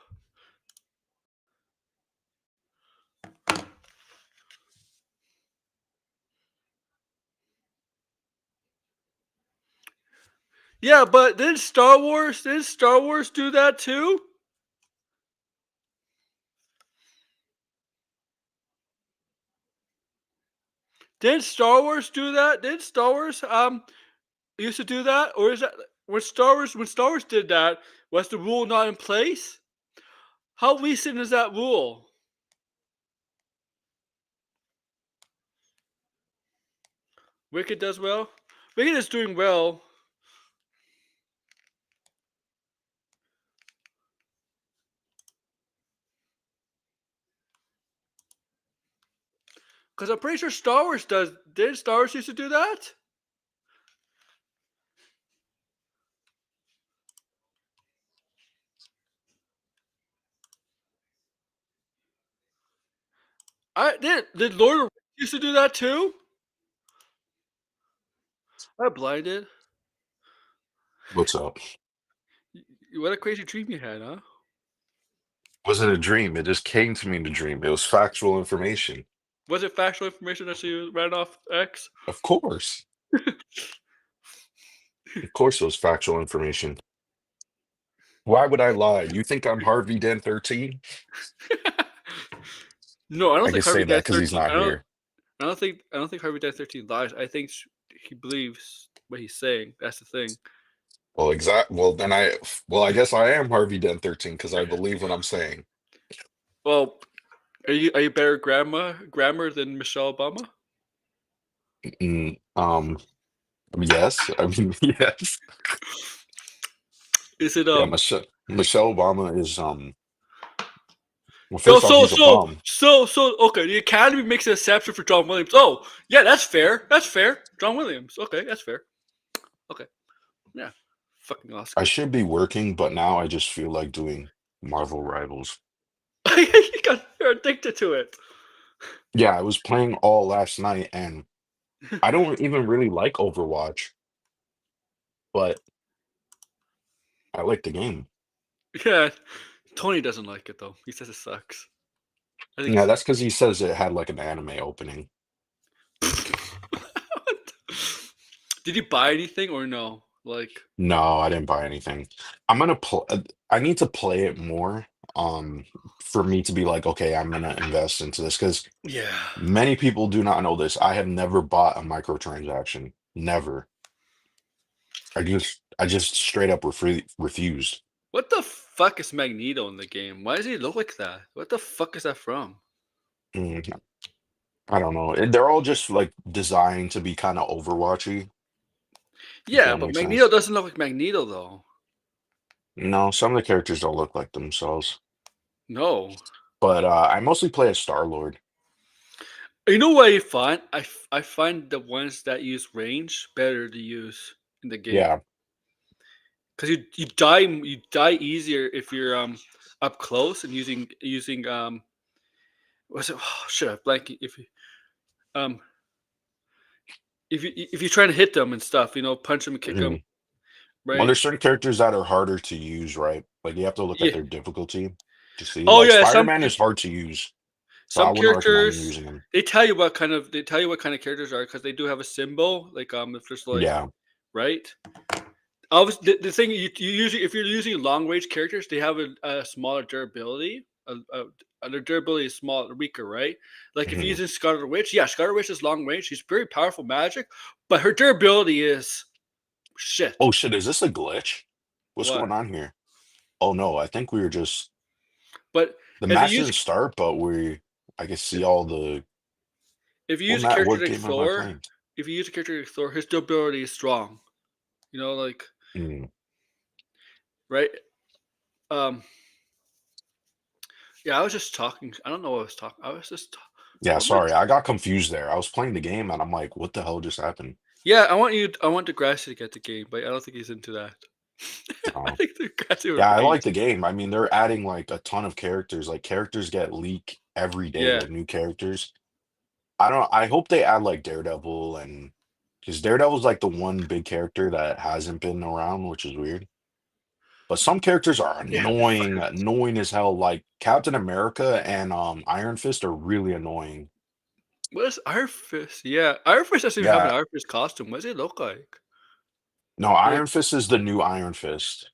yeah, but didn't Star Wars do that too? Didn't Star Wars do that? Didn't Star Wars used to do that, or is that when Star Wars did that? Was the rule not in place? How recent is that rule? Wicked does well. Wicked is doing well. Because I'm pretty sure Star Wars does. Did Star Wars used to do that? I did. Did Lord of the Rings used to do that too? I blinded. What's up? What a crazy dream you had, huh? Wasn't a dream. It just came to me in a dream. It was factual information. Was it factual information that you ran off X? Of course. Of course it was factual information. Why would I lie? You think I'm Harvey Dent 13? No, I don't I can think say Harvey that Dent because he's 13. not here. I don't think Harvey Dent 13 lies. I think he believes what he's saying. That's the thing. Well, well, I guess I am Harvey Dent 13 because I believe what I'm saying. Well, are you better grammar than Michelle Obama? Mm, yes. I mean, yes. Is it Yeah, Michelle Obama is well, Yo, first off, he's a bum. okay, the Academy makes an exception for John Williams. Oh, yeah, that's fair. That's fair. John Williams. Okay, that's fair. Okay. Yeah. Fucking I Oscars. should be working, but now I just feel like doing Marvel Rivals. You're addicted to it. Yeah, I was playing all last night and I don't even really like Overwatch, but I like the game. Yeah. Tony doesn't like it though. He says it sucks. I think Yeah, it's that's because he says it had like an anime opening. Did you buy anything or no? Like, No, I didn't buy anything. I'm gonna play. I need to play it more, for me to be like, okay, I'm gonna invest into this because yeah. many people do not know this. I have never bought a microtransaction. Never. I just straight up refused. What the fuck is Magneto in the game? Why does he look like that? What the fuck is that from? Mm, I don't know. They're all just like designed to be kind of Overwatchy, if Yeah, that but makes Magneto sense. doesn't look like Magneto though. No, some of the characters don't look like themselves. No. But I mostly play as Star-Lord. You know what I find? I find the ones that use range better to use in the game Yeah. because you die easier if you're up close and using what's it? Oh, shit, I blank. Um if you're trying to hit them and stuff, punch them and kick them, Mhm. Well, right? there's certain characters that are harder to use, right? Like you have to look at Yeah. their difficulty to see. Oh Like yeah, Spider-Man is hard to use, so I some wouldn't recommend characters using him. they tell you what kind of characters are because they do have a symbol like if there's like Yeah. right. Obviously, the thing you usually if you're using long range characters, they have a smaller durability. Their durability is smaller, weaker, right? Like if you're Mhm. using Scarlet Witch, yeah, Scarlet Witch is long range. She's very powerful magic, but her durability is shit. Oh shit, is this a glitch? What's What? going on here? Oh no, I think we were just But the if you match use didn't start, but I can see all the if you use a character what like game am I Thor, playing? if you use a character like Thor, his durability is strong. Like Mm. right. Um, yeah, I was just talking. I don't know what I was talking. I was just. Yeah, What am I sorry, I got confused there. I was playing the game and I'm like, what the hell just happened? Yeah, I want Degrassi to get the game, but I don't think he's into that. I Oh. think Degrassi would Yeah, I like rage. the game. I mean, they're adding like a ton of characters. Like characters get leak every day, Yeah. like new characters. I hope they add like Daredevil and because Daredevil's like the one big character that hasn't been around, which is weird. But some characters are Yeah, annoying, fucker. annoying as hell. Like Captain America and Iron Fist are really annoying. What is Iron Fist? Yeah, Iron Fist doesn't even have an Yeah, Iron Fist costume. What does it look like? no, Like, Iron Fist is the new Iron Fist.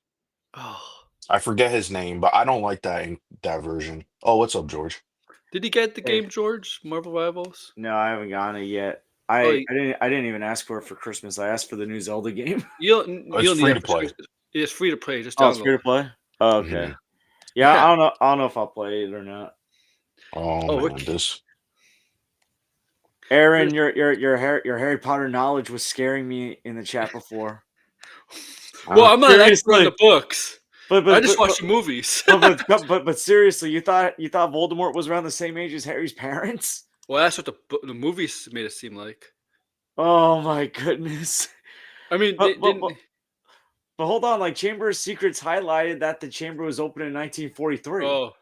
oh, I forget his name, but I don't like that version. Oh, what's up, George? did he get the Hey, game, George? Marvel Rivals? no, I haven't gotten it yet. Oh, I didn't even ask for it for Christmas. I asked for the new Zelda game. It's you don't need free that to for play. Christmas. It's free to play. Just Oh, it's download free to it. play. Oh, okay. Mhm. Yeah, Yeah. I don't know if I'll play it or not. Oh Oh, man, this. Aaron, we're your Harry Potter knowledge was scaring me in the chat before. well, Uh, I'm not an expert on Seriously, the books. but I but just but watch but the movies. but seriously, you thought Voldemort was around the same age as Harry's parents? Well, that's what the movies made it seem like. Oh my goodness. I mean, But they but didn't. but, but hold on, like Chamber of Secrets highlighted that the chamber was opened in 1943. Oh,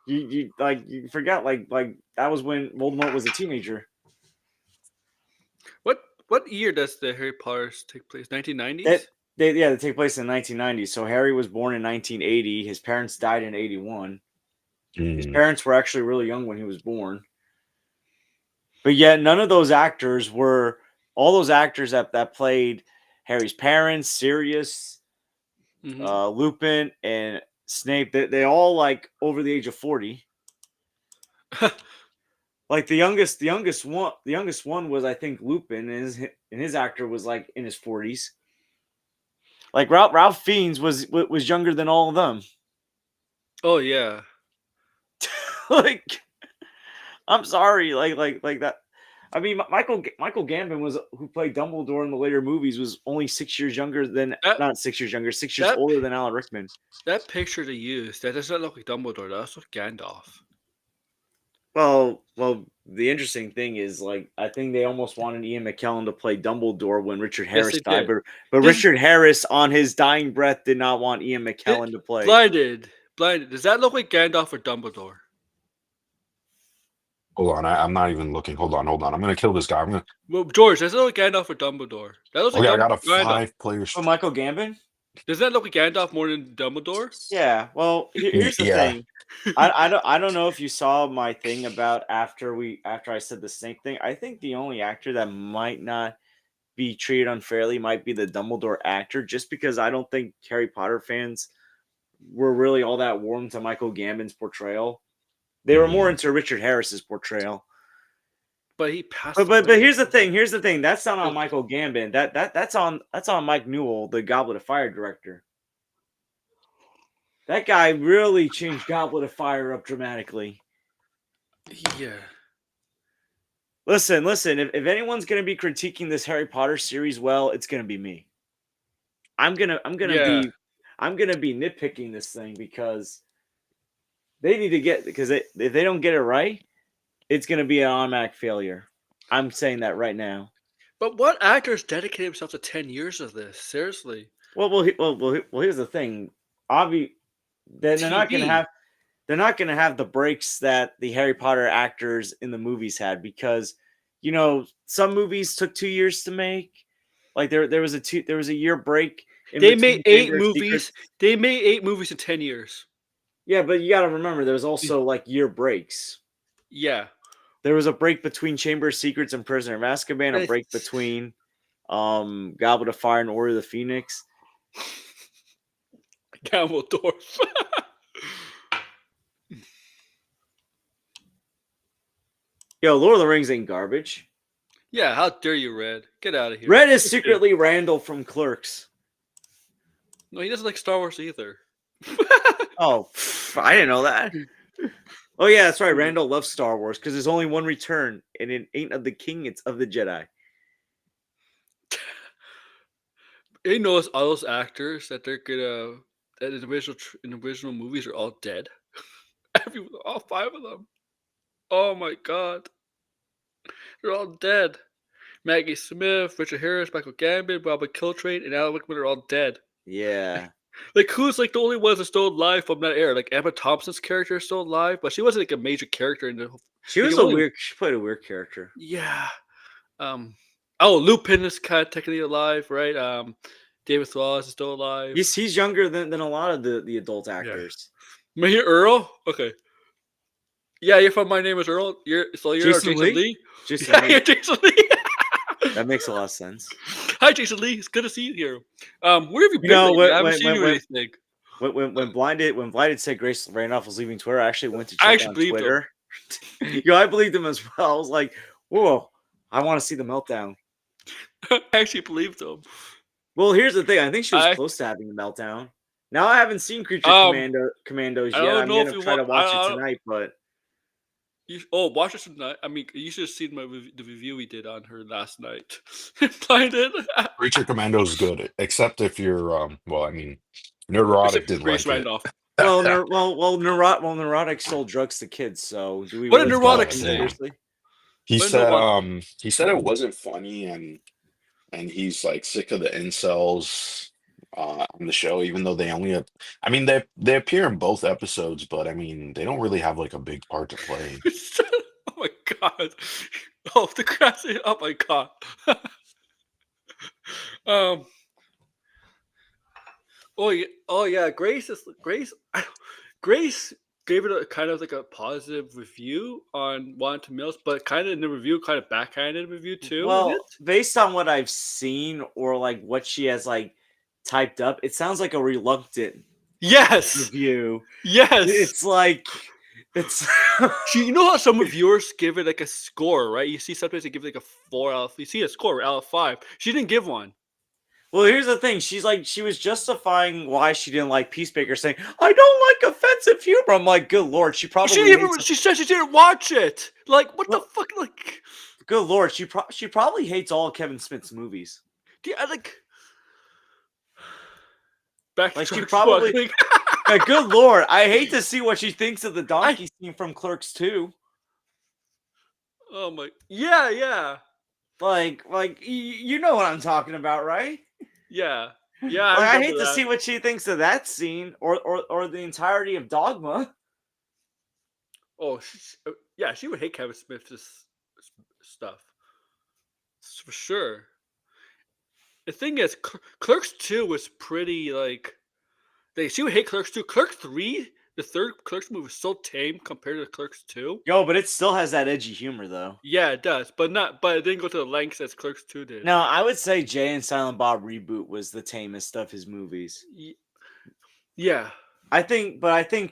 You forgot like that was when Voldemort was a teenager. what year does the Harry Potter's take place? 1990s. They take place in 1990. So Harry was born in 1980. His parents died in 81. His Mm. parents were actually really young when he was born. But yet none of those actors were all those actors that played Harry's parents, Sirius, Mm-hmm. Lupin, and Snape. They all like over the age of 40. Like the youngest one was I think Lupin, and his actor was like in his 40s. Like Ralph Fiennes was younger than all of them. Oh yeah. Like I'm sorry, like that. I mean, Michael Gambon was who played Dumbledore in the later movies was only 6 years younger than That not 6 years younger, 6 years that older than Alan Rickman. that picture they used, that does not look like Dumbledore. That looks like Gandalf. Well, the interesting thing is, like, I think they almost wanted Ian McKellen to play Dumbledore when Richard Yes, Harris they died, did. but This Richard Harris, on his dying breath, did not want Ian it, McKellen to play. blinded. Does that look like Gandalf or Dumbledore? Hold on, I'm not even looking. Hold on. I'm gonna kill this guy. I'm gonna. Well, George, does that look like Gandalf or Dumbledore? That looks like Okay, I got a Gandalf. 5-player. Oh, Michael Gambon? Does that look like Gandalf more than Dumbledore? Yeah. Well, here's the Yeah. thing. I don't know if you saw my thing about after I said the snake thing. I think the only actor that might not be treated unfairly might be the Dumbledore actor, just because I don't think Harry Potter fans were really all that warm to Michael Gambon's portrayal. They were more into Richard Harris's portrayal. But he passed But away. here's the thing. That's not on Michael Gambon. That's on Mike Newell, the Goblet of Fire director. That guy really changed Goblet of Fire up dramatically. Yeah. Listen. If anyone's gonna be critiquing this Harry Potter series, well, it's gonna be me. I'm gonna Yeah. be nitpicking this thing because they need to get if they don't get it right, it's gonna be an automatic failure. I'm saying that right now. But what actors dedicated himself to 10 years of this? Seriously. Well, here's the thing. They're not gonna TV. have the breaks that the Harry Potter actors in the movies had, because some movies took 2 years to make. Like there was a year break in They between made 8 Chamber of movies. Secrets. They made 8 movies in 10 years. Yeah, but you got to remember there's also like year breaks. Yeah. There was a break between Chamber of Secrets and Prisoner of Azkaban, a break between Goblet of Fire and Order of the Phoenix. Dumbledore. Yo, Lord of the Rings ain't garbage. Yeah, how dare you, Red? Get out of here. Red is secretly Randall from Clerks. No, he doesn't like Star Wars either. Oh, I didn't know that. Oh yeah, that's right. Randall loves Star Wars because there's only one return, and it ain't of the king; it's of the Jedi. He knows all those actors that they're gonna that in the original movies are all dead. All 5 of them. Oh my god, they're all dead. Maggie Smith, Richard Harris, Michael Gambon, Robert Kiltrane, and Alan Rickman are all dead. Yeah. Like, who's like the only ones that still alive from that era? Like Emma Thompson's character is still alive, but she wasn't like a major character in the. She was She played a weird character. Yeah. Oh, Lupin is kind of technically alive, right? David Thwaites is still alive. He's younger than a lot of the adult actors. Yeah. Am I here, Earl? Okay. Yeah, you're from My Name Is Earl. You're Jason Lee. Jason Lee. You're Jason Lee. That makes a lot of sense. Hi, Jason Lee. It's good to see you here. Where have you been? I haven't seen you anything. When Blinded said Grace Randolph was leaving Twitter, I actually went to check on Twitter. I believed him as well. I was like, whoa, I want to see the meltdown. I actually believed him. Well, here's the thing. I think she was close to having a meltdown. Now I haven't seen Creature Commandos yet. I'm going to try to watch it tonight, but... watch it tonight. I mean, you should have seen the review we did on her last night. Blinded. Creature Commando is good, except if you're neurotic didn't like Randolph. it. Neurotic sold drugs to kids. So do we? What really a neurotic seriously? But no one. He said it wasn't funny, and he's like sick of the incels on the show, even though they only have, I mean, they appear in both episodes, but I mean, they don't really have like a big part to play. Oh my god. Oh, the grass. Oh my god. um. Oh yeah. Grace gave it a kind of like a positive review on Wanted Mills, but kind of in the review, kind of backhanded review too, isn't it? Well, based on what I've seen or like what she has like typed up, it sounds like a reluctant Yes. review. Yes. It's like it's You know how some reviewers give it like a score, right? You see sometimes they give it like a 4 out of. You see a score out of 5. She didn't give one. Well, here's the thing. She's like, she was justifying why she didn't like Peacemaker, saying, "I don't like offensive humor." I'm like, good lord, she probably hates. She said she didn't watch it. Like what the Well, fuck? Like good lord, she probably hates all of Kevin Smith's movies. yeah, like back to Like she Clerks probably, 1. like, good lord, I hate to see what she thinks of the I donkey scene from Clerks 2. oh my yeah Like you know what I'm talking about, right? yeah yeah. I Like I remember hate to that. see what she thinks of that scene or the entirety of Dogma. Oh yeah, she would hate Kevin Smith's stuff for sure. The thing is, Clerks 2 was pretty like she would hate Clerks 2. Clerks 3, the third Clerks movie, was so tame compared to Clerks 2. Yo, but it still has that edgy humor though. Yeah, it does, but not. But it didn't go to the lengths as Clerks 2 did. No, I would say Jay and Silent Bob Reboot was the tamest of his movies. Yeah, I think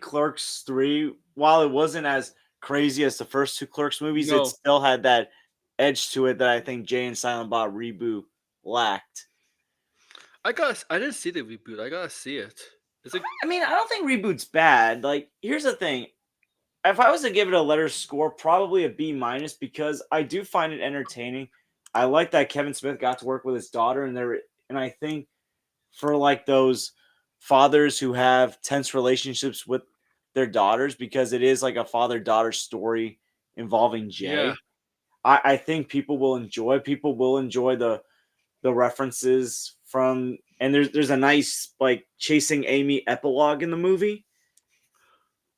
Clerks 3, while it wasn't as crazy as the first two Clerks movies, it no, still had that edge to it that I think Jay and Silent Bob Reboot lacked. I didn't see the reboot. I gotta see it. Is it? I mean, I don't think Reboot's bad. Like, here's the thing. If I was to give it a letter score, probably a B minus because I do find it entertaining. I like that Kevin Smith got to work with his daughter, and I think for like those fathers who have tense relationships with their daughters, because it is like a father-daughter story involving Yeah. Jay. I think people will enjoy. People will enjoy the references from, and there's a nice like chasing Amy epilogue in the movie.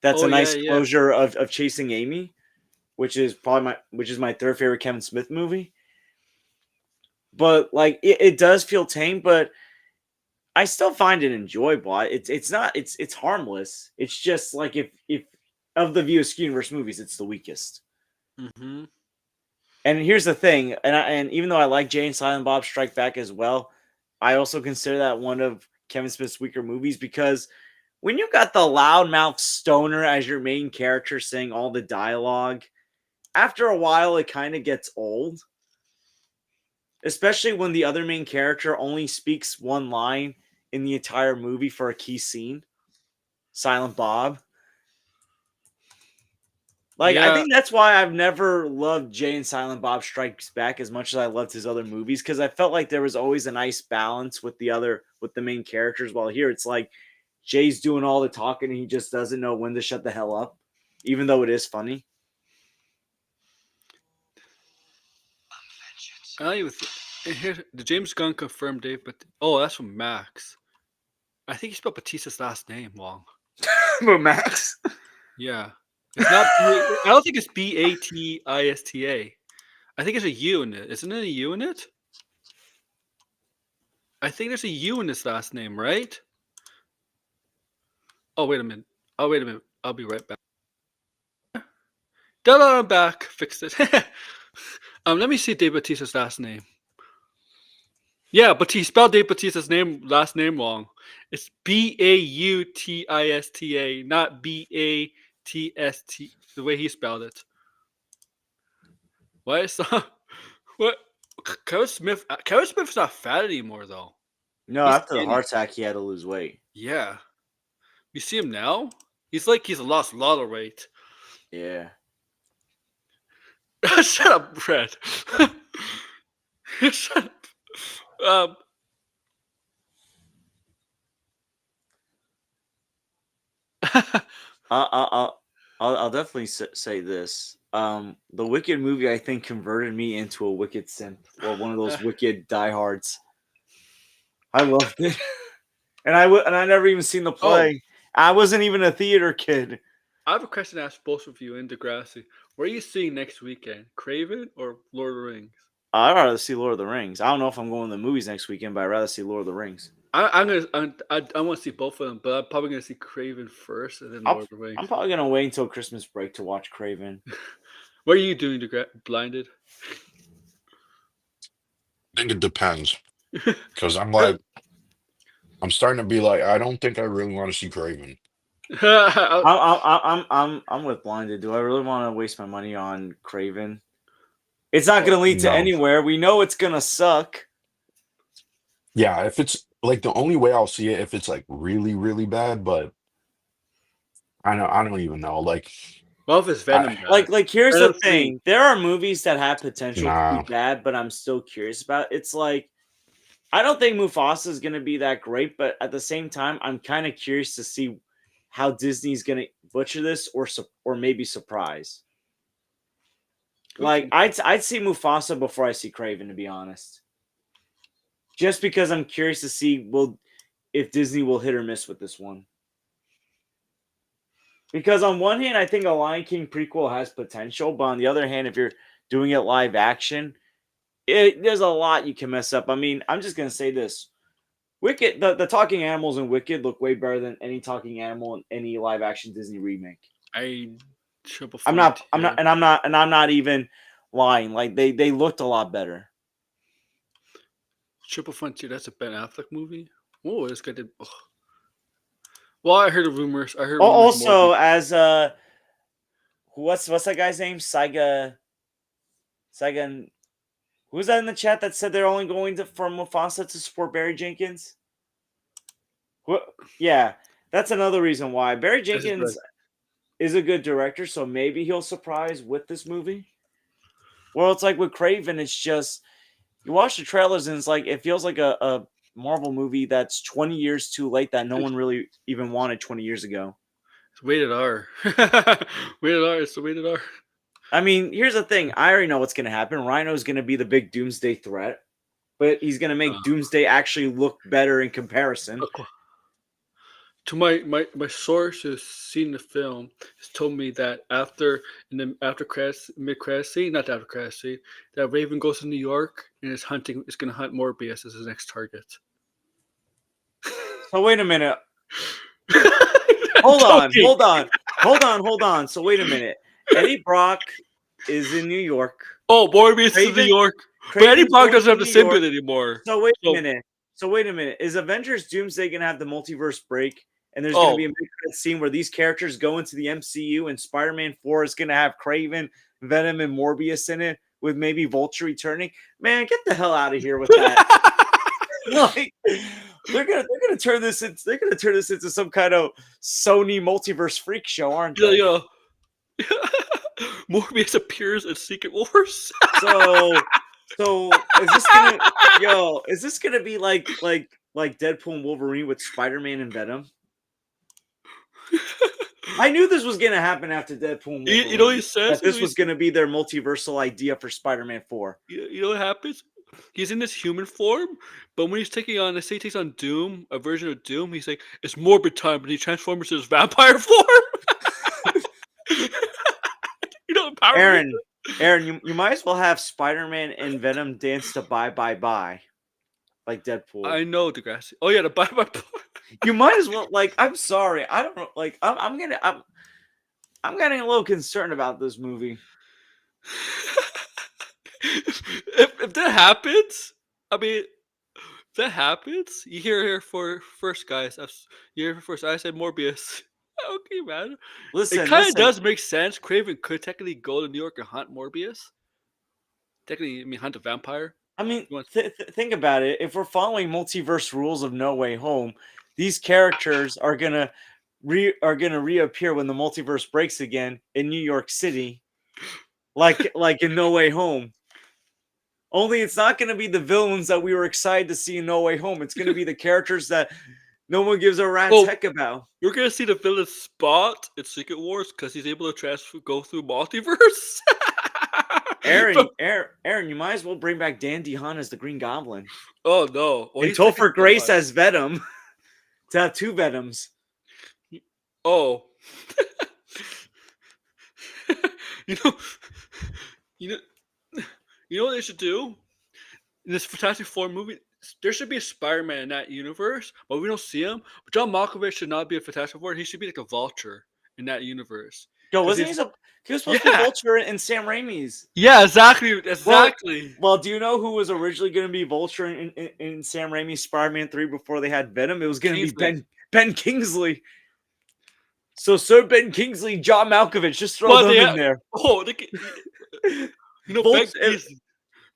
That's Oh a yeah, nice yeah. closure of chasing Amy, which is my third favorite Kevin Smith movie. But like it does feel tame, but I still find it enjoyable. It's harmless. It's just like if of the View Askew Universe movies, it's the weakest. Mm-hmm. And here's the thing, and even though I like Jay and Silent Bob Strike Back as well, I also consider that one of Kevin Smith's weaker movies because when you got the loudmouth stoner as your main character saying all the dialogue, after a while it kind of gets old. Especially when the other main character only speaks one line in the entire movie for a key scene. Silent Bob. Like, I Yeah, think that's why I've never loved Jay and Silent Bob Strikes Back as much as I loved his other movies, because I felt like there was always a nice balance with the main characters. While here it's like Jay's doing all the talking and he just doesn't know when to shut the hell up, even though it is funny. I don't even. And here, the James Gunn confirmed Dave, but oh, that's from Max. I think he spelled Batista's last name wrong. But Max. Yeah, it's not. I don't think it's Batista. I think it's a U in it. Isn't it a U in it? I think there's a U in his last name, right? Oh wait a minute. Oh wait a minute. I'll be right back. Da I'm back. Fixed it. Let me see Dave Batista's last name. Yeah, but he spelled Dave Batista's last name wrong. It's Bautista, not Batst. The way he spelled it. Why is what? Kevin Smith? Kevin Smith's not fat anymore, though. No, He's after the skinny. heart attack, he had to lose weight. Yeah, you see him now. He's lost a lot of weight. Yeah. Shut up, Brad. Shut up. Uh, uh, uh, I'll definitely say this. The Wicked movie, I think, converted me into a Wicked simp or one of those Wicked diehards. I loved it, and I never even seen the Oh, play. I wasn't even a theater kid. I have a question to ask both of you in Degrassi. What are you seeing next weekend? Craven or Lord of the Rings? I'd rather see Lord of the Rings. I don't know if I'm going to the movies next weekend, but I'd rather see Lord of the Rings. I want to see both of them, but I'm probably gonna see Craven first and then Lord of the I'm Rings. probably gonna wait until Christmas break to watch Craven. What are you doing, Blinded? I think it depends because I'm starting to be like, I don't think I really want to see Craven. I'm with Blinded. Do I really want to waste my money on Craven? It's not gonna lead to No. anywhere. We know it's gonna suck. Yeah, if it's like the only way I'll see it if it's like really, really bad, but I don't even know. Like Well, if it's Venom, I Like here's the Venom 3. thing. There are movies that have potential to be nah. bad, but I'm still curious about. It's like I don't think Mufasa is going to be that great, but at the same time, I'm kind of curious to see how Disney's going to butcher this or maybe surprise. Like I'd see Mufasa before I see Craven, to be honest. Just because I'm curious to see if Disney will hit or miss with this one. Because on one hand, I think a Lion King prequel has potential, but on the other hand, if you're doing it live action, there's a lot you can mess up. I mean, I'm just gonna say this: Wicked, the talking animals in Wicked look way better than any talking animal in any live action Disney remake. I triple I'm frontier. not, and I'm not even lying. Like they looked a lot better. Triple Frontier. That's a Ben Affleck movie. Oh, this guy did. Oh. Well, I heard rumors. I heard rumors. Also, as what's that guy's name? Saiga. Who's that in the chat that said they're only going for Mufasa to support Barry Jenkins? What? Yeah, that's another reason why Barry Jenkins is a good director, so maybe he'll surprise with this movie. Well, it's like with Craven, it's just you watch the trailers and it's like it feels like a Marvel movie that's 20 years too late that no one really even wanted 20 years ago. It's rated R. Rated R. It's rated R. I mean, here's the thing. I already know what's going to happen. Rhino's going to be the big Doomsday threat, but he's going to make Doomsday actually look better in comparison. To my source who's seen the film has told me that after credits mid credit scene, not the after credit scene, that Raven goes to New York and is going to hunt Morbius as his next target. So wait a minute. Hold on. So wait a minute. Eddie Brock is in New York. Oh, Morbius is in New York. But Eddie Brock doesn't have the symbiote anymore. So wait a minute. Is Avengers Doomsday going to have the multiverse break? And there's going to be a mid-credit scene where these characters go into the MCU and Spider-Man 4 is going to have Kraven, Venom, and Morbius in it with maybe Vulture returning. Man, get the hell out of here with that. Like, they're gonna turn this into some kind of Sony multiverse freak show, aren't they? Yeah. Morbius appears in Secret Wars. So is this gonna be like Deadpool and Wolverine with Spider-Man and Venom? I knew this was gonna happen after Deadpool and Wolverine. You know what he says? That this was gonna be their multiversal idea for Spider-Man 4. You know what happens? He's in this human form, but when he's taking on, let's say he takes on Doom, a version of Doom, he's like, it's morbid time, and he transforms into his vampire form. You know, Aaron, you might as well have Spider-Man and Venom dance to Bye Bye Bye, like Deadpool. I know, Degrassi. Oh yeah, the Bye Bye Bye. You might as well. Like, I'm sorry, I don't know. Like, I'm getting a little concerned about this movie. If that happens, I mean, if that happens, you hear here for first, guys. You hear first. I said Morbius. Okay, man. Listen, it kind of does make sense. Kraven could technically go to New York and hunt Morbius. Technically, I mean, hunt a vampire. I mean, think about it. If we're following multiverse rules of No Way Home, these characters are gonna reappear when the multiverse breaks again in New York City, like in No Way Home. Only it's not going to be the villains that we were excited to see in No Way Home. It's going to be the characters that No one gives a rat's Oh. heck about. We're gonna see the villain Spot in Secret Wars because he's able to go through multiverse. Aaron, you might as well bring back Dan DeHaan as the Green Goblin. Oh no! Well, and Topher Grace as Venom. To have 2 Venoms. Oh. you know what they should do? In this Fantastic Four movie, there should be a Spider-Man in that universe, but we don't see him. But John Malkovich should not be a Fantastic Four. He should be like a Vulture in that universe. Yo, wasn't he was supposed to be Vulture in Sam Raimi's? Yeah, exactly. Well, do you know who was originally going to be Vulture in Sam Raimi's Spider-Man 3 before they had Venom? It was going to be Ben Kingsley. So Sir Ben Kingsley, John Malkovich, just throw them in there. Oh,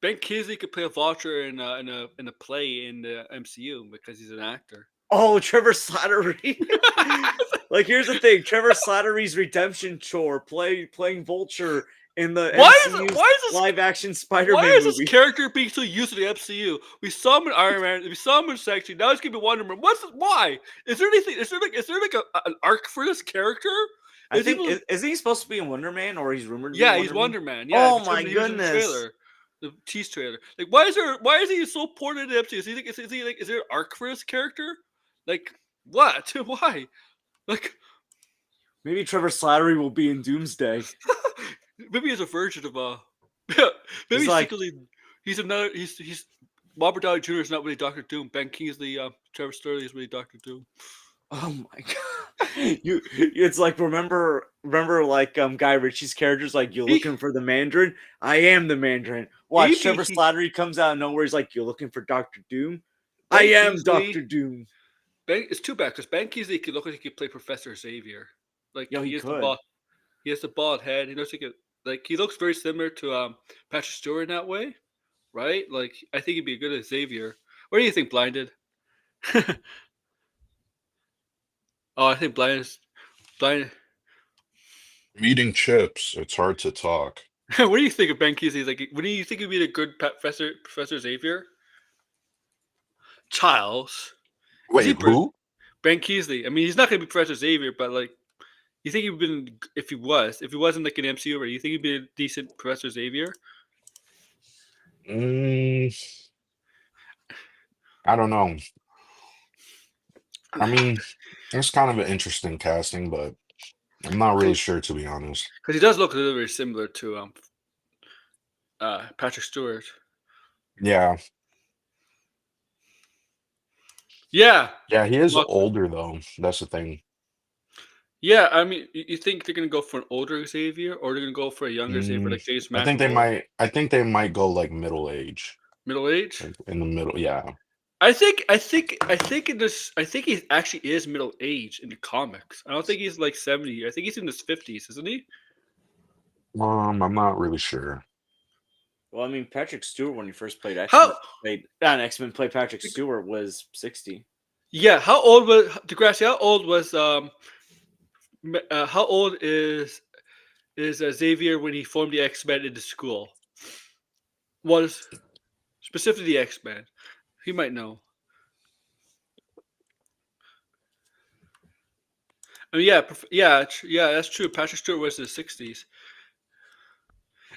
Ben Kingsley could play a Vulture in a play in the MCU because he's an actor. Oh, Trevor Slattery. Like, here's the thing: Trevor Slattery's redemption chore, playing Vulture in the MCU's live-action Spider-Man movie. Why is this character being so used in the MCU? We saw him in Iron Man, we saw him in Section. Now he's gonna be Wonder Man. Why? Is there anything? Is there an arc for this character? Isn't he supposed to be in Wonder Man, or he's rumored to be he's Wonder Man. Yeah. Oh my goodness. The tease trailer. Like, why is he so important in the MCU? Is there an arc for this character? Like, what? Why? Like, maybe Trevor Slattery will be in Doomsday. Maybe he's a version of maybe he's Robert Downey Jr. is not really Dr. Doom. Ben Kingsley, Trevor Slattery is really Dr. Doom. Oh my god! It's like remember like Guy Ritchie's character's like, you're looking for the Mandarin. I am the Mandarin. Watch Trevor Slattery comes out of nowhere. He's like, you're looking for Dr. Doom. I am Dr. Doom. It's too bad because Ben Kingsley could look like he could play Professor Xavier. Like, he has the bald head. He looks he looks very similar to Patrick Stewart in that way, right? Like, I think he'd be good at Xavier. What do you think, Blinded? Oh, I think Blinded. I'm eating chips. It's hard to talk. What do you think of Ben Kingsley? Like, what do you think he'd be a good Professor Xavier? Charles. Wait, who? Ben Kingsley. I mean, he's not going to be Professor Xavier, but like, you think he'd been if he wasn't like an MCU already? You think he'd be a decent Professor Xavier? I don't know. I mean, it's kind of an interesting casting, but I'm not really sure, to be honest. Because he does look a little bit similar to Patrick Stewart. Yeah. Yeah. Yeah, he is older though. That's the thing. Yeah, I mean, you think they're gonna go for an older Xavier, or they're gonna go for a younger Xavier, like James McAvoy? I think they might go like middle age. Middle age? Like in the middle, yeah. I think he actually is middle age in the comics. I don't think he's like 70. I think he's in his 50s, isn't he? I'm not really sure. Well, I mean, Patrick Stewart, when he first played X-Men, played Patrick Stewart was 60. Yeah, how old was Degrassi? How old is Xavier when he formed the X-Men into school? Was specifically the X-Men. He might know. I mean, yeah, that's true. Patrick Stewart was in his 60s.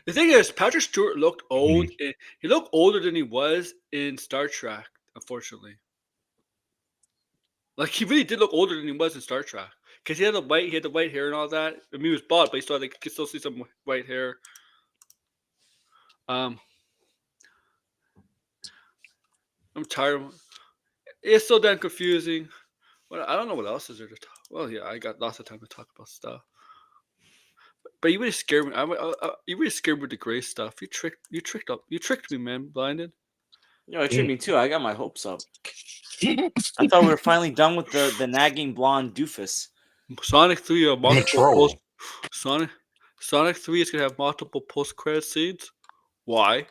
The thing is, Patrick Stewart looked old. He looked older than he was in Star Trek, unfortunately. Like, he really did look older than he was in Star Trek. Because he had the white hair and all that. I mean, he was bald, but you could still see some white hair. I'm tired. It's so damn confusing. I don't know what else is there to talk. Well, yeah, I got lots of time to talk about stuff. But you really scared me. You really scared me with the gray stuff. You tricked me, man. Blinded. No, it tricked me too. I got my hopes up. I thought we were finally done with the nagging blonde doofus. Sonic 3 multiple Sonic 3 is gonna have multiple post-credit scenes. Why?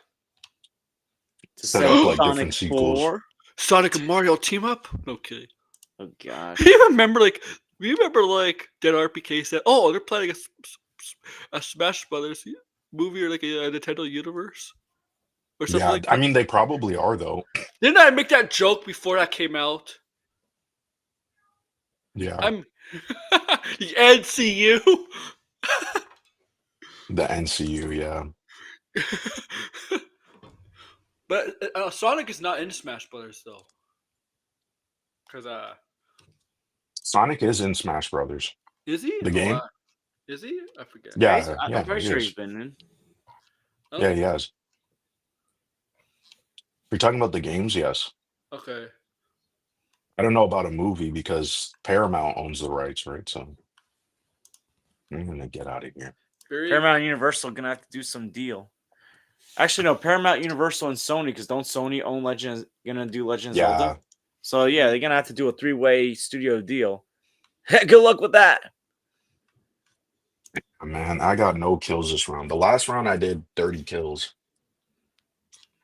To set up like Sonic 4. Sonic and Mario team up? No kidding. Oh god. You remember like Dead RPK said, "Oh, they're planning a Smash Brothers movie or like a Nintendo universe or something like that." I mean, they probably are though. Didn't I make that joke before that came out? Yeah, I'm the NCU. the NCU. Yeah, But Sonic is not in Smash Brothers though, because Sonic is in Smash Brothers, is he? the Oh, game. is he? I forget. Yeah, Yeah, I'm pretty he sure he's is. been in. Yeah, Oh, he has. If you're talking about the games, yes. okay. I don't know about a movie because Paramount owns the rights, right? So I'm gonna get out of here. Very. Paramount Universal gonna have to do some deal. Actually, no, Paramount Universal and Sony, because don't Sony own Legends? Gonna do Legend of Zelda? Yeah, So yeah, they're gonna have to do a 3-way studio deal. Good luck with that. man, I got no kills this round. The last round I did 30 kills.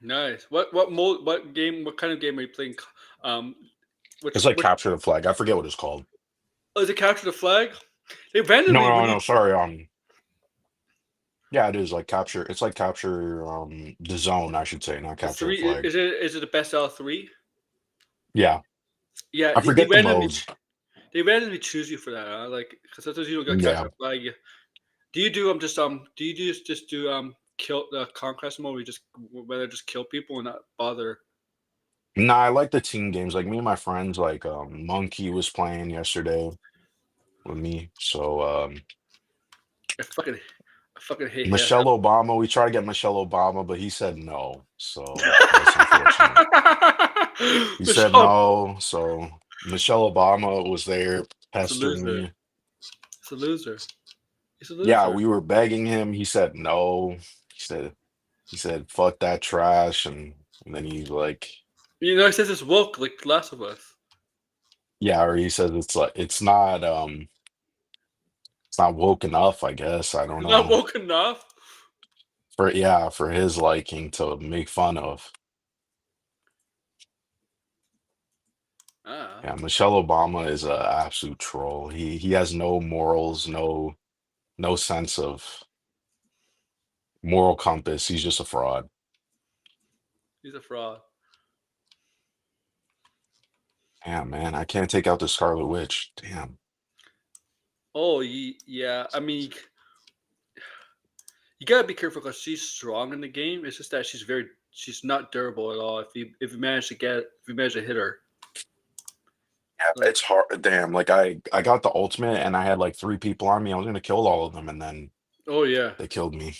Nice. What mode? What game? What kind of game are you playing? It's like Which capture the flag. I forget what it's called. is it? Capture the Flag? They No, randomly no, no. released. Sorry. Yeah, it is like capture. It's like capture the zone, I should say, not The capture the three flag. is it the best out of three? Yeah, Yeah, I they forget the randomly modes. they randomly choose you for that. Like because sometimes you don't get capture Yeah, the flag. Do you do do you just do kill the conquest mode? Where you just whether just kill people and not bother? nah, I like the team games. Like me and my friends, like Monkey was playing yesterday with me. So I fucking hate that. Michelle Obama, we tried to get Michelle Obama, but he said no. So that's unfortunate. He said Michelle, no. So Michelle Obama was there it's a pestering loser. me. It's a loser. He's a Yeah, loser. we were begging him. He said no. He said fuck that trash, and then he's like, You know, he says it's woke like The Last of Us. yeah, or he says it's not woke enough, I guess. I don't It's not know. woke enough. For his liking to make fun of. Ah, Yeah, Michelle Obama is a absolute troll. He has no morals, no sense of moral compass. He's just a fraud. he's a fraud. Damn, man, I can't take out the Scarlet Witch. Damn. Oh, yeah. I mean, you gotta be careful because she's strong in the game. It's just that she's not durable at all. If you manage to hit her, Yeah, like, it's hard. Damn, like I got the ultimate and I had like three people on me. I was gonna kill all of them, and then oh yeah. they killed me.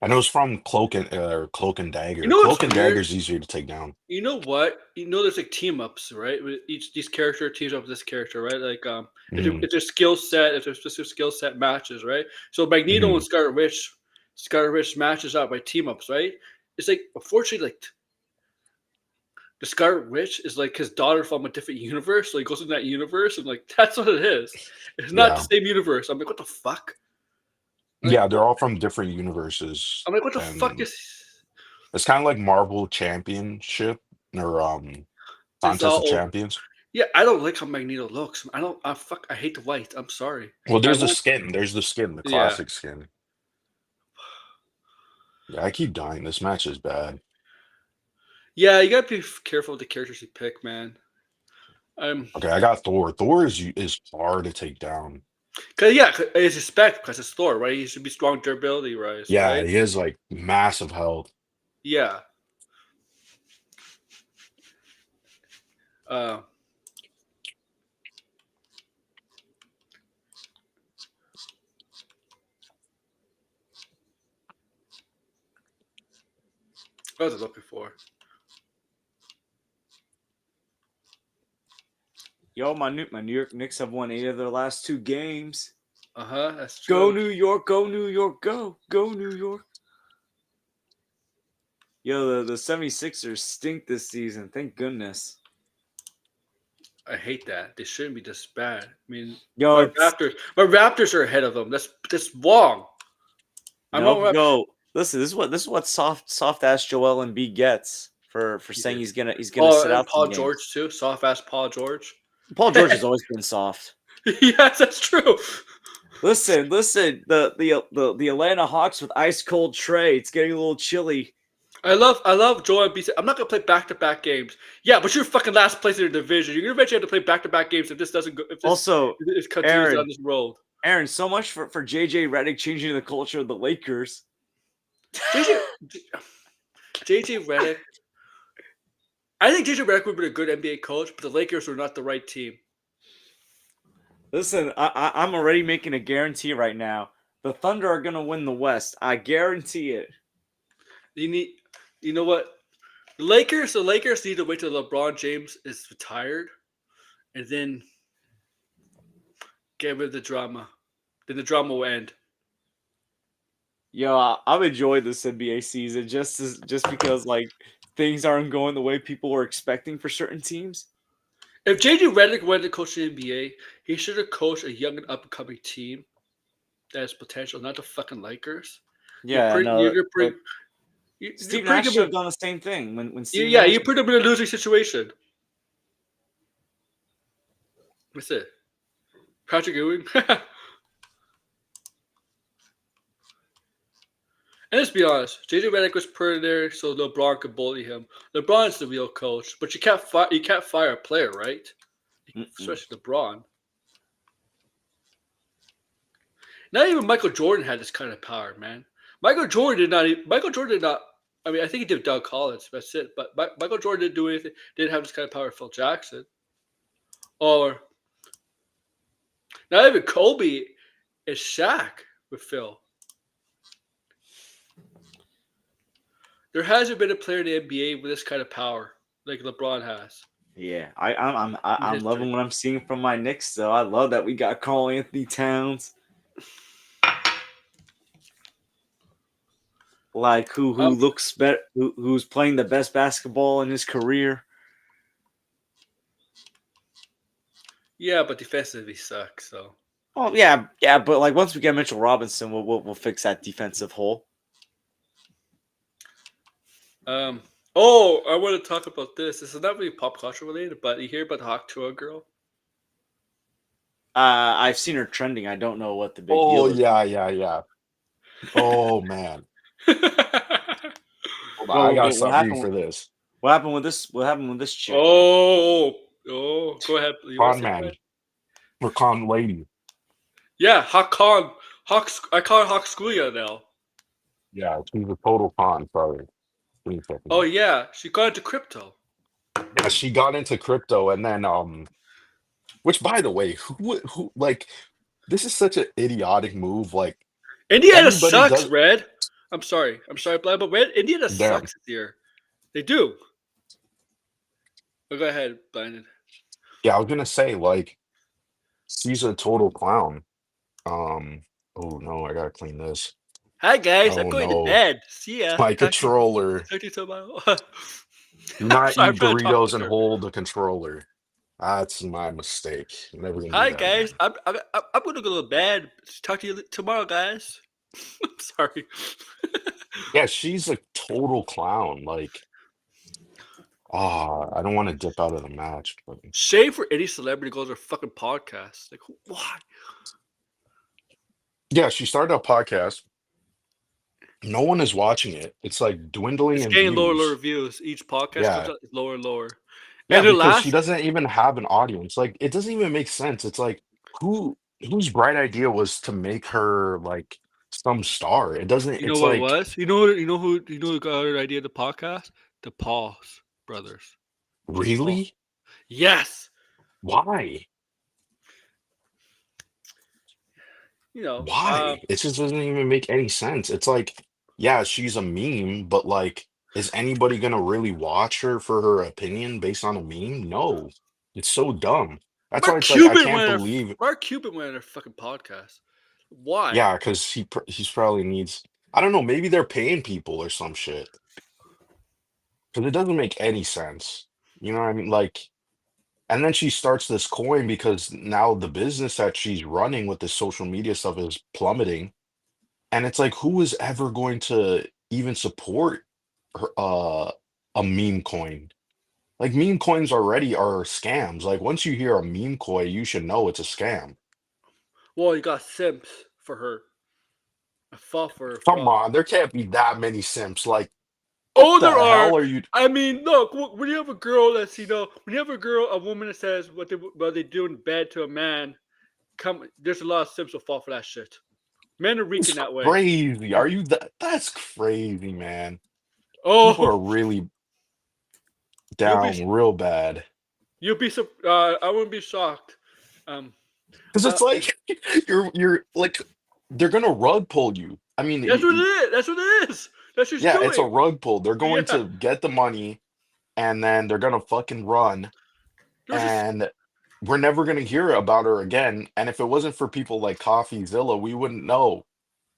And it was from Cloak and You Dagger. know what's Cloak and weird? Dagger is easier to take down. You know what? You know, there's like team ups, right? With these character teams up with this character, right? Like Hmm. if their skill set, if their specific skill set matches, right? So Magneto Hmm. and Scarlet Witch matches up by team ups, right? It's like unfortunately, like the Scarlet Witch is like his daughter from a different universe, so he goes in that universe, and like that's what it is. It's not the Yeah, same universe. I'm like, what the fuck? Like, yeah, they're all from different universes, I'm like, what the fuck and is it's kind of like Marvel Championship or this Contest all of over? Champions. Yeah, I don't like how Magneto looks. I don't. I hate the white. I'm sorry. Well, I there's the want. skin. There's the skin, the Yeah. classic skin. Yeah, I keep dying. This match is bad. Yeah, you gotta be careful with the characters you pick, man. Okay, I got Thor. Thor is hard to take down. Cause yeah, it's respect because it's Thor, right? He should be strong durability, Yeah, right? he is like massive health. Yeah. Uh, what was I looking for? Yo, my New York Knicks have won 8 of their last 2 games. That's Go true. New York, go New York, go New York. Yo, the 76ers stink this season. Thank goodness. I hate that. They shouldn't be this bad. I mean, Yo, my Raptors are ahead of them. That's wrong. I'm nope. not. Yo, listen. This is what soft ass Joel Embiid gets for saying he's gonna Oh, sit and out some Paul games. George too. Soft ass Paul George. Paul George has always been soft. Yes, that's true. Listen. The Atlanta Hawks with ice cold Trey. It's getting a little chilly. I love Joel Embiid. I'm not gonna play back-to-back games. Yeah, but you're fucking last place in your division. You're gonna eventually have to play back-to-back games if this doesn't go. Also, If this continues on Aaron, this road. Aaron, so much for JJ Redick changing the culture of the Lakers. JJ JJ Redick. I think JJ Redick would be a good NBA coach, but the Lakers were not the right team. Listen, I'm already making a guarantee right now. The Thunder are gonna win the West. I guarantee it. You know what? The Lakers need to wait till LeBron James is retired, and then get rid of the drama. Then the drama will end. Yo, I've enjoyed this NBA season just because like things aren't going the way people were expecting for certain teams. If JJ Redick wanted to coach the NBA, he should have coached a young and up and coming team that has potential, not the fucking Lakers. Yeah, You're pretty Steve pretty Nash good should have done the same thing when Steve yeah, Nash. you put them in a losing situation. What's it? Patrick Ewing? And let's be honest, JJ Redick was put in there so LeBron could bully him. LeBron's the real coach, but you can't fire a player, right? Especially LeBron. Not even Michael Jordan had this kind of power, man. Michael Jordan did not. I mean, I think he did Doug Collins. That's it. But Michael Jordan didn't do anything. Didn't have this kind of power. Phil Jackson, or not even Kobe and Shaq with Phil. There hasn't been a player in the NBA with this kind of power like LeBron has. Yeah, I'm loving what I'm seeing from my Knicks. Though I love that we got Karl Anthony Towns. Like who looks better, who's playing the best basketball in his career. Yeah, but defensively sucks. So. Oh yeah, but like once we get Mitchell Robinson, we'll fix that defensive hole. Oh, I want to talk about this. This is not really pop culture related, but you hear about the Hawk Tour girl? I've seen her trending. I don't know what the big Oh deal is. yeah. Oh man. Hold on, I got something for this. What happened with this? What happened with this chick? Oh, go ahead. Con man. Or con lady. Yeah, I call her Hawk Schoolia now. Yeah, she's a total con, sorry. Oh yeah, she got into crypto. Yeah, she got into crypto and then which by the way, who like this is such an idiotic move. Like Indiana sucks, Red. I'm sorry, but Red Indiana sucks this year. They do. Oh, go ahead, Brandon. Yeah, I was gonna say like she's a total clown. Oh no, I gotta clean this. Hi guys, I'm going to bed. See ya. My controller. Talk to you tomorrow. Do not eat Doritos and hold the controller. That's my mistake. Hi guys, I'm gonna go to bed. Talk to you tomorrow, guys. I'm sorry. Yeah, she's a total clown. Like, I don't want to dip out of the match. But... Shame for any celebrity goes to a fucking podcast. Like, why? Yeah, she started a podcast. No one is watching it. It's like dwindling. It's getting lower views. Each podcast comes out lower and lower. Yeah, because she doesn't even have an audience. Like, it doesn't even make sense. It's like whose bright idea was to make her like some star? It doesn't. You know what it was? You know who got her idea of the podcast? The Pauls brothers. Really? Yes. Why? Why? It just doesn't even make any sense. It's like, yeah, she's a meme, but like, is anybody gonna really watch her for her opinion based on a meme? No. It's so dumb. That's why it's like I can't believe Mark Cuban went on a fucking podcast. Why? Yeah, because he's probably needs. I don't know. Maybe they're paying people or some shit. Because it doesn't make any sense. You know what I mean? Like, and then she starts this coin because now the business that she's running with this social media stuff is plummeting. And it's like, who is ever going to even support her, a meme coin? Like, meme coins already are scams. Like, once you hear a meme coin, you should know it's a scam. Well, you got simps for her. I fought for her. Come on, there can't be that many simps. Like, Oh, the there hell are. are you? I mean, look, when you have a girl that's when you have a woman that says what they do in bed to a man, there's a lot of simps will fall for that shit. Men are weak It's in that way. crazy. Are you that? That's crazy, man. People Oh, are really you'll be down real bad. I wouldn't be shocked. Um, Because uh, it's like you're like they're gonna rug pull you. I mean, that's what it is. That's what it is. That's what she's yeah, it's a doing. rug pull. They're going Yeah, to get the money and then they're gonna fucking run, there's just and we're never gonna hear about her again. And if it wasn't for people like CoffeeZilla, we wouldn't know.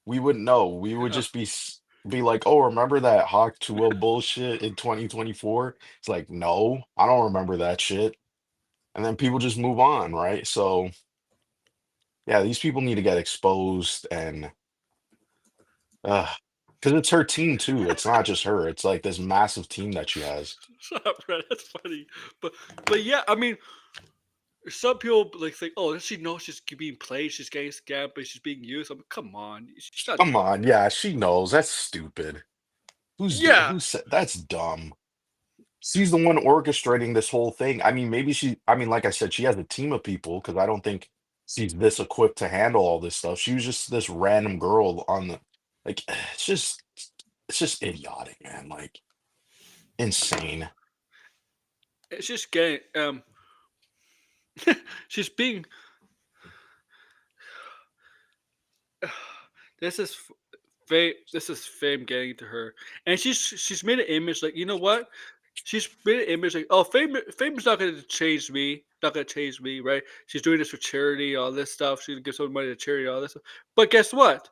We wouldn't know. We would yeah. just be like, oh, remember that Hawk Tuah bullshit in 2024? It's like, no, I don't remember that shit. And then people just move on, right? So yeah, these people need to get exposed and because it's her team too. It's not just her. It's like this massive team that she has. Shut up, man. That's funny. But yeah, I mean, some people like think, oh, does she know she's being played? She's getting scammed, but she's being used. I'm like, come on, she's not. Come on, yeah, she knows. That's stupid. Yeah, Who said that's dumb? She's the one orchestrating this whole thing. I mean, maybe I mean, like I said, she has a team of people because I don't think she's this equipped to handle all this stuff. She was just this random girl on the like it's just idiotic, man. Like insane. it's just getting. She's being. This is fame. This is fame getting to her, and she's made an image like, you know what? She's made an image like, oh, fame is not going to change me. Not going to change me, right? She's doing this for charity, all this stuff. She's gonna give some money to charity, all this stuff. But guess what?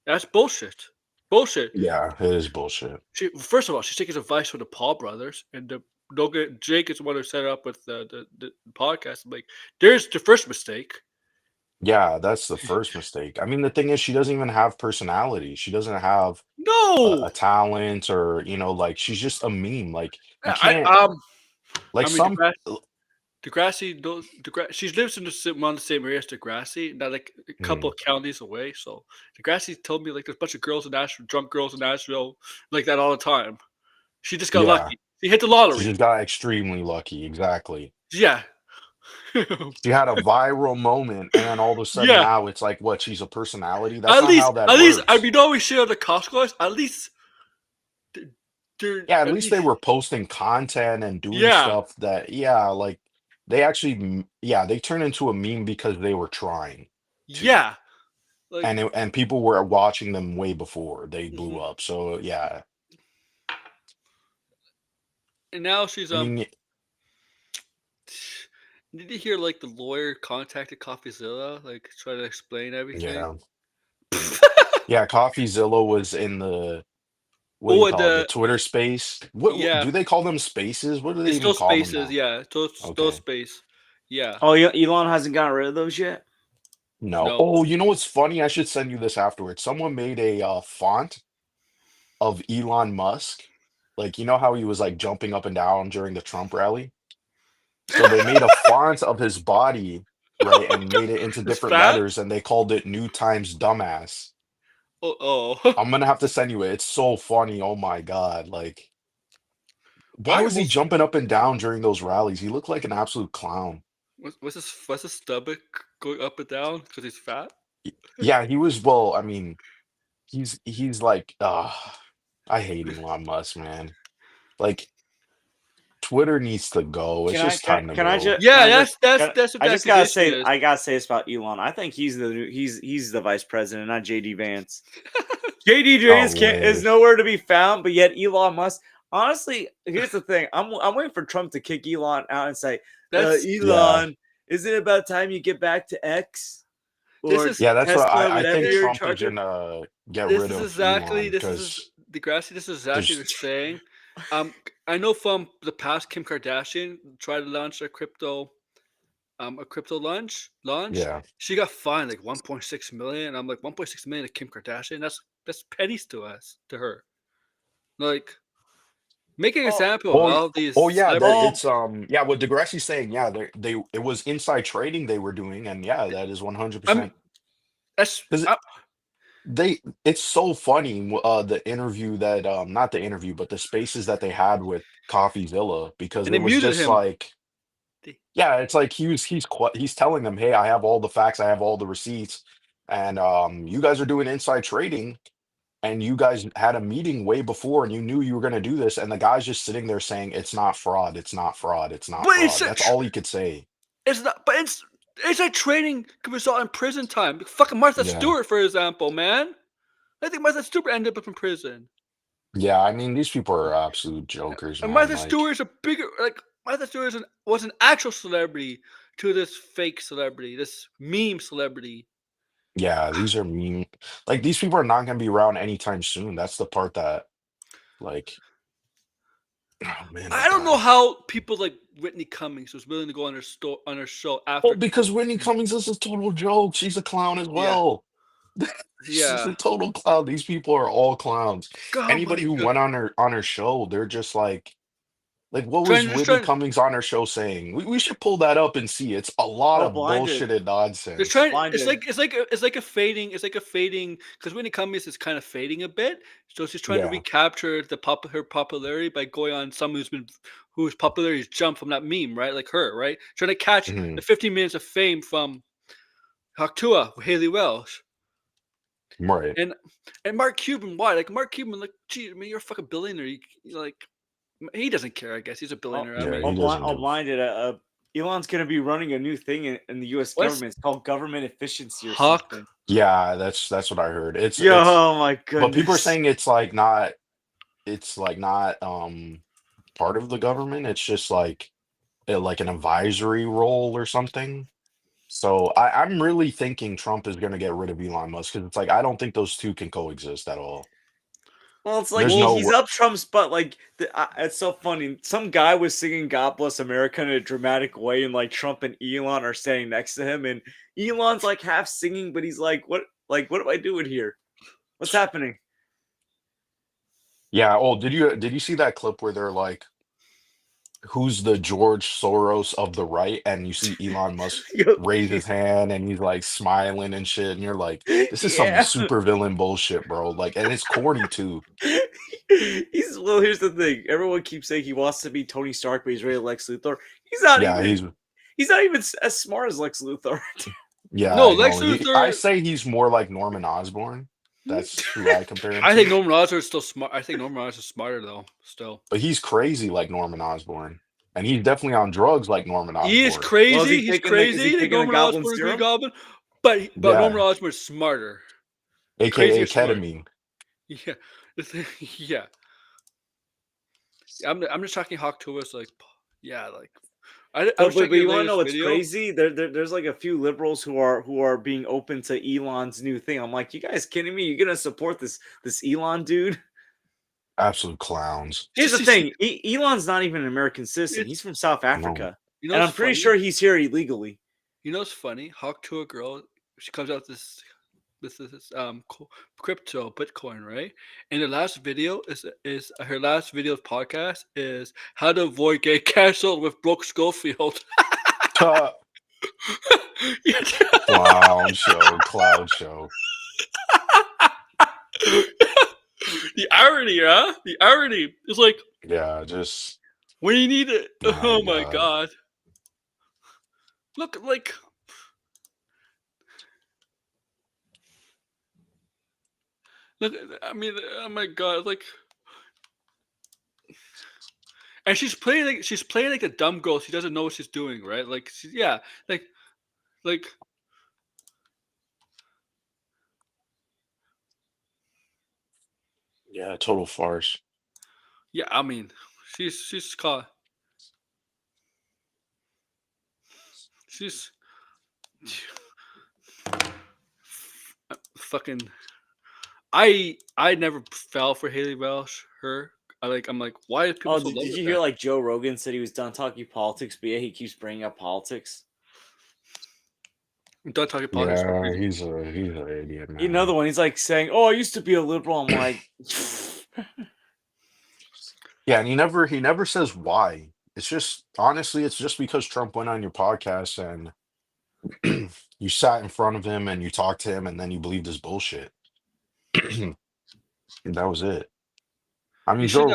That's bullshit. Bullshit. Yeah, it is bullshit. First of all, she's taking advice from the Paul brothers, and Jake is the one who set it up with the podcast. I'm like, there's the first mistake. Yeah, that's the first mistake. I mean, the thing is, she doesn't even have personality. She doesn't have No, a talent or, like she's just a meme. Like you I can't like I mean, some Degrassi, she lives in one of the same area as Degrassi, not like a couple mm, of counties away. So Degrassi told me like there's a bunch of girls in Nashville, drunk girls in Nashville, like that all the time. She just got yeah, lucky. She hit the she lottery. just got extremely lucky. Exactly. Yeah, She had a viral moment and then all of a sudden yeah. now it's like what, she's a personality? That's not how that At least, I works. mean, always share the cost guys. At least, th- they're Yeah, at at least they least, were posting content and doing yeah, stuff that, yeah, like they actually, yeah, they turned into a meme because they were trying to. yeah. Like, And people were watching them way before they blew mhm. up. So yeah, And now she's I mean, Did you hear like the lawyer contacted CoffeeZilla, like trying to explain everything? yeah, yeah. CoffeeZilla was in the what do you Oh, and call it? The Twitter space. What yeah, do they call them? Spaces? What do they it's even those call them spaces. now? Yeah, those Okay, space. Yeah, Oh, Elon hasn't gotten rid of those yet. no. no. Oh, you know what's funny? I should send you this afterwards. Someone made a font of Elon Musk. Like you know how he was like jumping up and down during the Trump rally. So they made a font of his body, right, and made it into It's different fat. letters, and they called it New Times Dumbass. Oh, oh. I'm gonna have to send you it. It's so funny. Oh my God. Like, why Why was he jumping up and down during those rallies? He looked like an absolute clown. what's his stomach going up and down because he's fat? Yeah, he was, well, I mean, he's like, I hate Elon Musk, man. Like, Twitter needs to go. It's Can I just can, time to can I go. just can Yeah, I just that's what I the just gotta accusation say is. I gotta say this about Elon. I think he's the vice president, not JD Vance. JD No Vance is way. nowhere to be found, but yet Elon Musk. Honestly, here's the thing. I'm waiting for Trump to kick Elon out and say, That's Yeah. Elon, isn't it about time you get back to X this or is Yeah, that's what Tesla, I whatever think you're in Trump is charge of? gonna get rid of Elon this is because Degrassi. This is exactly what there's, they're saying. I know from the past, Kim Kardashian tried to launch a crypto launch. yeah. She got fined like 1.6 million. I'm like 1.6 million to Kim Kardashian. That's pennies to her. Like making an Oh, example of Oh, all these oh yeah, celebrities. it's yeah. What Degrassi's saying, yeah, they it was inside trading they were doing, and yeah, that is I mean, 100%. that's Because I, it's so funny, the interview that not the interview, but the spaces that they had with CoffeeZilla, because And they it was muted just him. like, They- yeah, it's like he's telling them, "Hey, I have all the facts, I have all the receipts, and you guys are doing inside trading, and you guys had a meeting way before, and you knew you were going to do this," and the guy's just sitting there saying, "It's not fraud, it's not fraud, it's not But fraud." That's all he could say. it's not. But it's like training could result in prison time. Fucking Martha Yeah, Stewart, for example, man. I think Martha Stewart ended up in prison. yeah. I mean, these people are absolute jokers, And man. Martha Like, Stewart is a bigger like Martha Stewart was an actual celebrity to this fake celebrity, this meme celebrity. yeah, these are mean. Like, these people are not going to be around anytime soon. That's the part that, like, oh man, oh I don't know god. how people like Whitney Cummings was willing to go on her show Well, after. because Whitney Cummings is a total joke. She's a clown as Yeah, well. She's yeah. a total clown. These people are all clowns. God, my Anybody who God. went on her show, they're just like what was Trying, just Whitney trying. Cummings on her show saying? We should pull that up and see. It's a lot Oh, of blinded, bullshit and They're nonsense. trying. It's blinded. like it's like a fading because Whitney Cummings is kind of fading a bit. So she's trying to Yeah. recapture her popularity by going on someone whose popularity has jumped from that meme, right? Like her, right? Trying to catch Hmm. the 15 minutes of fame from Haktua with Haley Welsh Right. and Mark Cuban. Why? Like Mark Cuban, like, gee, I mean, you're a fucking billionaire. You like he doesn't care. I guess he's a Oh, billionaire. I Yeah, mean, he doesn't give. blinded. Elon's gonna be running a new thing in the U.S. what's government. It's called government efficiency or Huck? something. Yeah, that's what I heard. Yo, It's my but people are goodness. saying it's like not part of the government. It's just like an advisory role or something. So I'm really thinking Trump is going to get rid of Elon Musk because it's like I don't think those two can coexist at all. Well, it's like There's Well, no he's up Trump's butt. Like it's so funny. Some guy was singing "God Bless America" in a dramatic way, and like Trump and Elon are standing next to him, and Elon's like half singing, but he's like, "What? Like, what am I doing here? What's happening?" yeah. Oh, did you see that clip where they're like, who's the George Soros of the right? And you see Elon Musk Yo, raise his hand and he's like smiling and shit, and you're like, this is some yeah. super villain bullshit, bro. Like, and it's corny too. He's well. Here's the thing. Everyone keeps saying he wants to be Tony Stark, but he's really Lex Luthor. He's not Yeah, even. He's not even as smart as Lex Luthor. yeah, no, I Lex know. I Luthor. say he's more like Norman Osborn. That's who I compare him I think to. Norman Osborn is still smart. I think Norman Osborn is smarter though. Still, But he's crazy like Norman Osborn. And he's definitely on drugs like Norman he is Osborn, Well, crazy. He's is he crazy. Like taking the Norman Goblin Osborn, Green Serum? Goblin, but Norman yeah, Osborn is smarter, aka crazier, smart. ketamine. Yeah, yeah. I'm just talking Hawk to us like, yeah, like I was But checking you his want to know latest what's video. crazy? There's like a few liberals who are being open to Elon's new thing. I'm like, you guys kidding me? You're gonna support this Elon dude? Absolute clowns. Here's the thing: Elon's not even an American citizen. It's He's from South No. Africa, you know and what's I'm pretty funny. sure he's here illegally. You know what's funny? Hawk to a girl. She comes out this crypto Bitcoin, right? And her last video is her last video of podcast is how to avoid getting canceled with Brooke Schofield. Yeah. Clown show, clown show. The irony, huh? The irony. It's like Yeah, just when you need it. my Oh my God. god. Look like look I mean oh my god, like and she's playing like a dumb girl. She doesn't know what she's doing, right? Like yeah, like Yeah, total farce. yeah, I mean, she's caught she's fucking I never fell for Haley Welsh, her. I'm like, why are people Oh, so in love did with you hear that? like Joe Rogan said he was done talking politics, but yeah, he keeps bringing up politics. I'm done talking politics. Yeah, he's an idiot, Another man. one, he's like saying, "Oh, I used to be a liberal." I'm like, Yeah, and he never says why. It's just honestly, it's just because Trump went on your podcast and you sat in front of him and you talked to him and then you believed his bullshit. That was it. I mean, You should.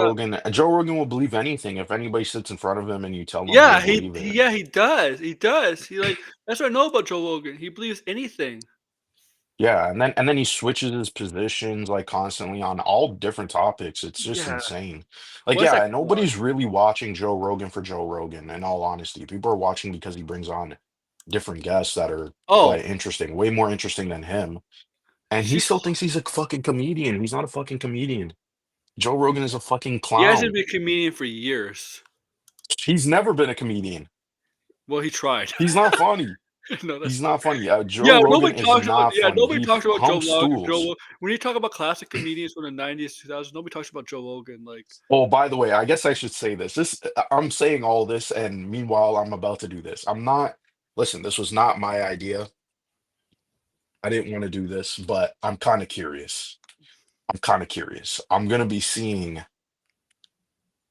Joe Rogan will believe anything if anybody sits in front of him and you tell him, he'll Yeah, believe it. he does. He does. He like that's what I know about Joe Rogan. He believes anything. Yeah, and then he switches his positions like constantly on all different topics. It's just Yeah. insane. Like, What's that yeah, called? nobody's really watching Joe Rogan for Joe Rogan, in all honesty. People are watching because he brings on different guests that are Oh, quite interesting, way more interesting than him. And he he's still thinks he's a fucking comedian. He's not a fucking comedian. Joe Rogan is a fucking he hasn't clown. been a comedian for years. He's never been a comedian. Well, he tried. He's not funny. No, that's He's not. not funny. Joe Yeah, Rogan nobody is talks about. not Yeah, funny. nobody He talks about Joe humps Rogan. stools. When you talk about classic comedians from the '90s, 2000s, nobody talks about Joe Rogan. Like, Oh, by the way, I guess I should say this. I'm saying all this, and meanwhile, I'm about to do this. I'm not. Listen, this was not my idea. I didn't want to do this, but I'm kind of curious. I'm kind of curious. I'm gonna be seeing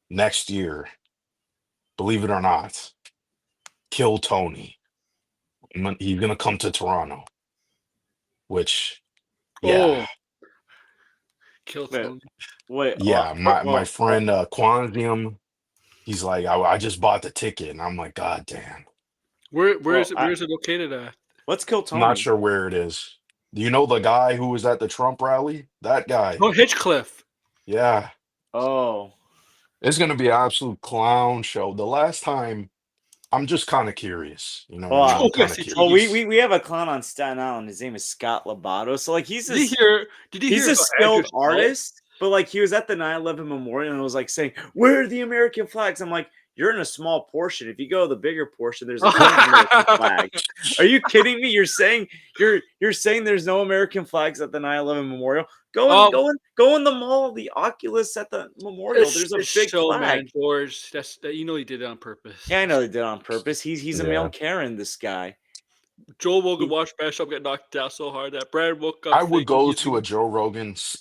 next year, believe it or not, Kill Tony. He's gonna come to Toronto, which, yeah, oh, kill Wait, Tony. wait. yeah. My Well, friend Quanzium, he's like, I just bought the ticket, and I'm like, God damn. Where well, is it? Where is it located at? let's kill I'm not Tony. sure where it is. Do you know the guy who was at the Trump rally? That guy. Oh, Hitchcliff. Yeah. Oh, It's gonna be an absolute clown show. The last time, I'm just kind of curious. You know what I well, mean? Oh, I'm yes, kind of we, curious. we we have a clown on Staten Island. His name is Scott Labato. So like Did you hear? Did you he's hear a about Andrew skilled Schultz? artist, but like he was at the 9/11 memorial and was like saying, "Where are the American flags?" I'm like, "You're in a small portion. If you go to the bigger portion, there's a ton of American flags." Are you kidding me? You're saying there's no American flags at the 9/11 memorial? um, Go in the mall, the Oculus at the memorial. There's a it's big show, man, flag. George. That you know he did it on purpose. Yeah, I know they did it on purpose. He's a male Yeah. Karen, this guy. Joel Rogan He, watched Bishop get knocked out so hard that Brad woke up I would thinking go he's to a gonna. Joe Rogan's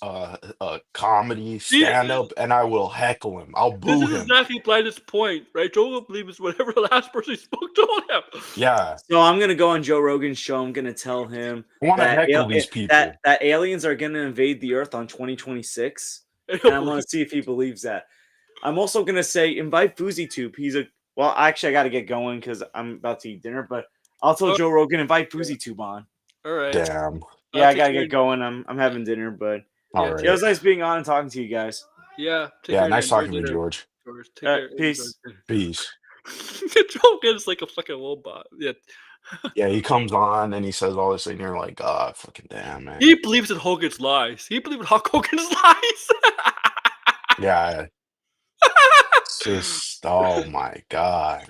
comedy See, stand-up and I will heckle him. I'll this boo is him. exactly Bland's point, right? Joel will believe it's whatever the last person he spoke told him. Yeah. so I'm gonna go on Joe Rogan's show. I'm gonna tell him I want to that heckle these people. that aliens are gonna invade the Earth on 2026, And and he'll I'm gonna believe. see if he believes that. I'm also gonna say invite FouseyTube. He's a well, actually, I got to get going because I'm about to eat dinner. But I'll tell Oh, Joe Rogan invite yeah. FouseyTube on. All right. Damn. Yeah, I Take gotta care. get going. I'm having dinner, but All Yeah, yeah, it right. was nice being on and talking to you guys. take Yeah, care and nice enjoy talking to you, dinner, George. George. Take care and enjoy Peace. dinner. Peace. Joel Rogan's like a fucking robot. Yeah, Yeah, he comes on and he says all this, and you're like, God, fucking damn, man. he believes in Hogan's lies. He believes in Hulk Hogan's lies. Yeah, it's just, oh my God.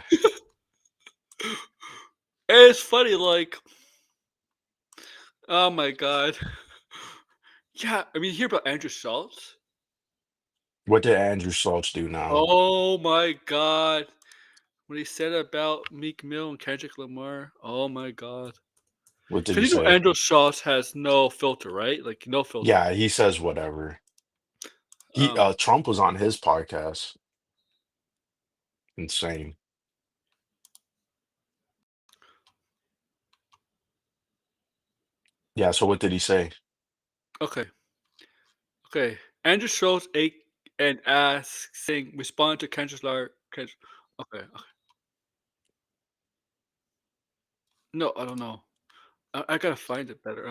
And it's funny, like, oh my god. Yeah, I mean, you hear about Andrew Schultz? What did Andrew Schultz do now? Oh my god. What he said about Meek Mill and Kendrick Lamar. Oh my god. What did he Because you know say? Andrew Schultz has no filter, right? Like no filter. Yeah, he says whatever. He Um, Trump was on his podcast. Insane. Yeah, so what did he say? okay. Okay. Andrew Schultz ate and asked saying respond to Kendrick Lamar. Okay. No, I don't know. I gotta find it better.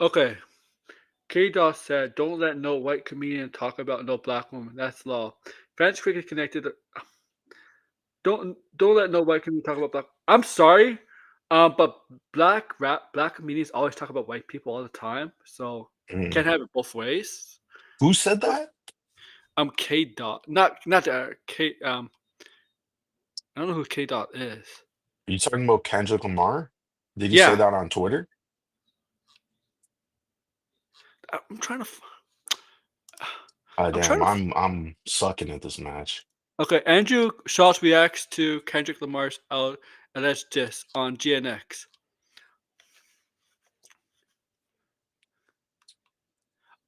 Okay. K. Dot said, "Don't let no white comedian talk about no black woman. That's law. Fans quickly connected. Don't let no white comedian talk about black. I'm sorry, but black comedians always talk about white people all the time. So Mm. can't have it both ways. Who said that? K. Dot, not K. I don't know who K. Dot is. Are you talking about Kendrick Lamar? Did he say Yeah, that on Twitter? I'm trying to. I'm trying Damn, to. I'm sucking at this match. Okay, Andrew Schultz reacts to Kendrick Lamar's alleged diss on GNX.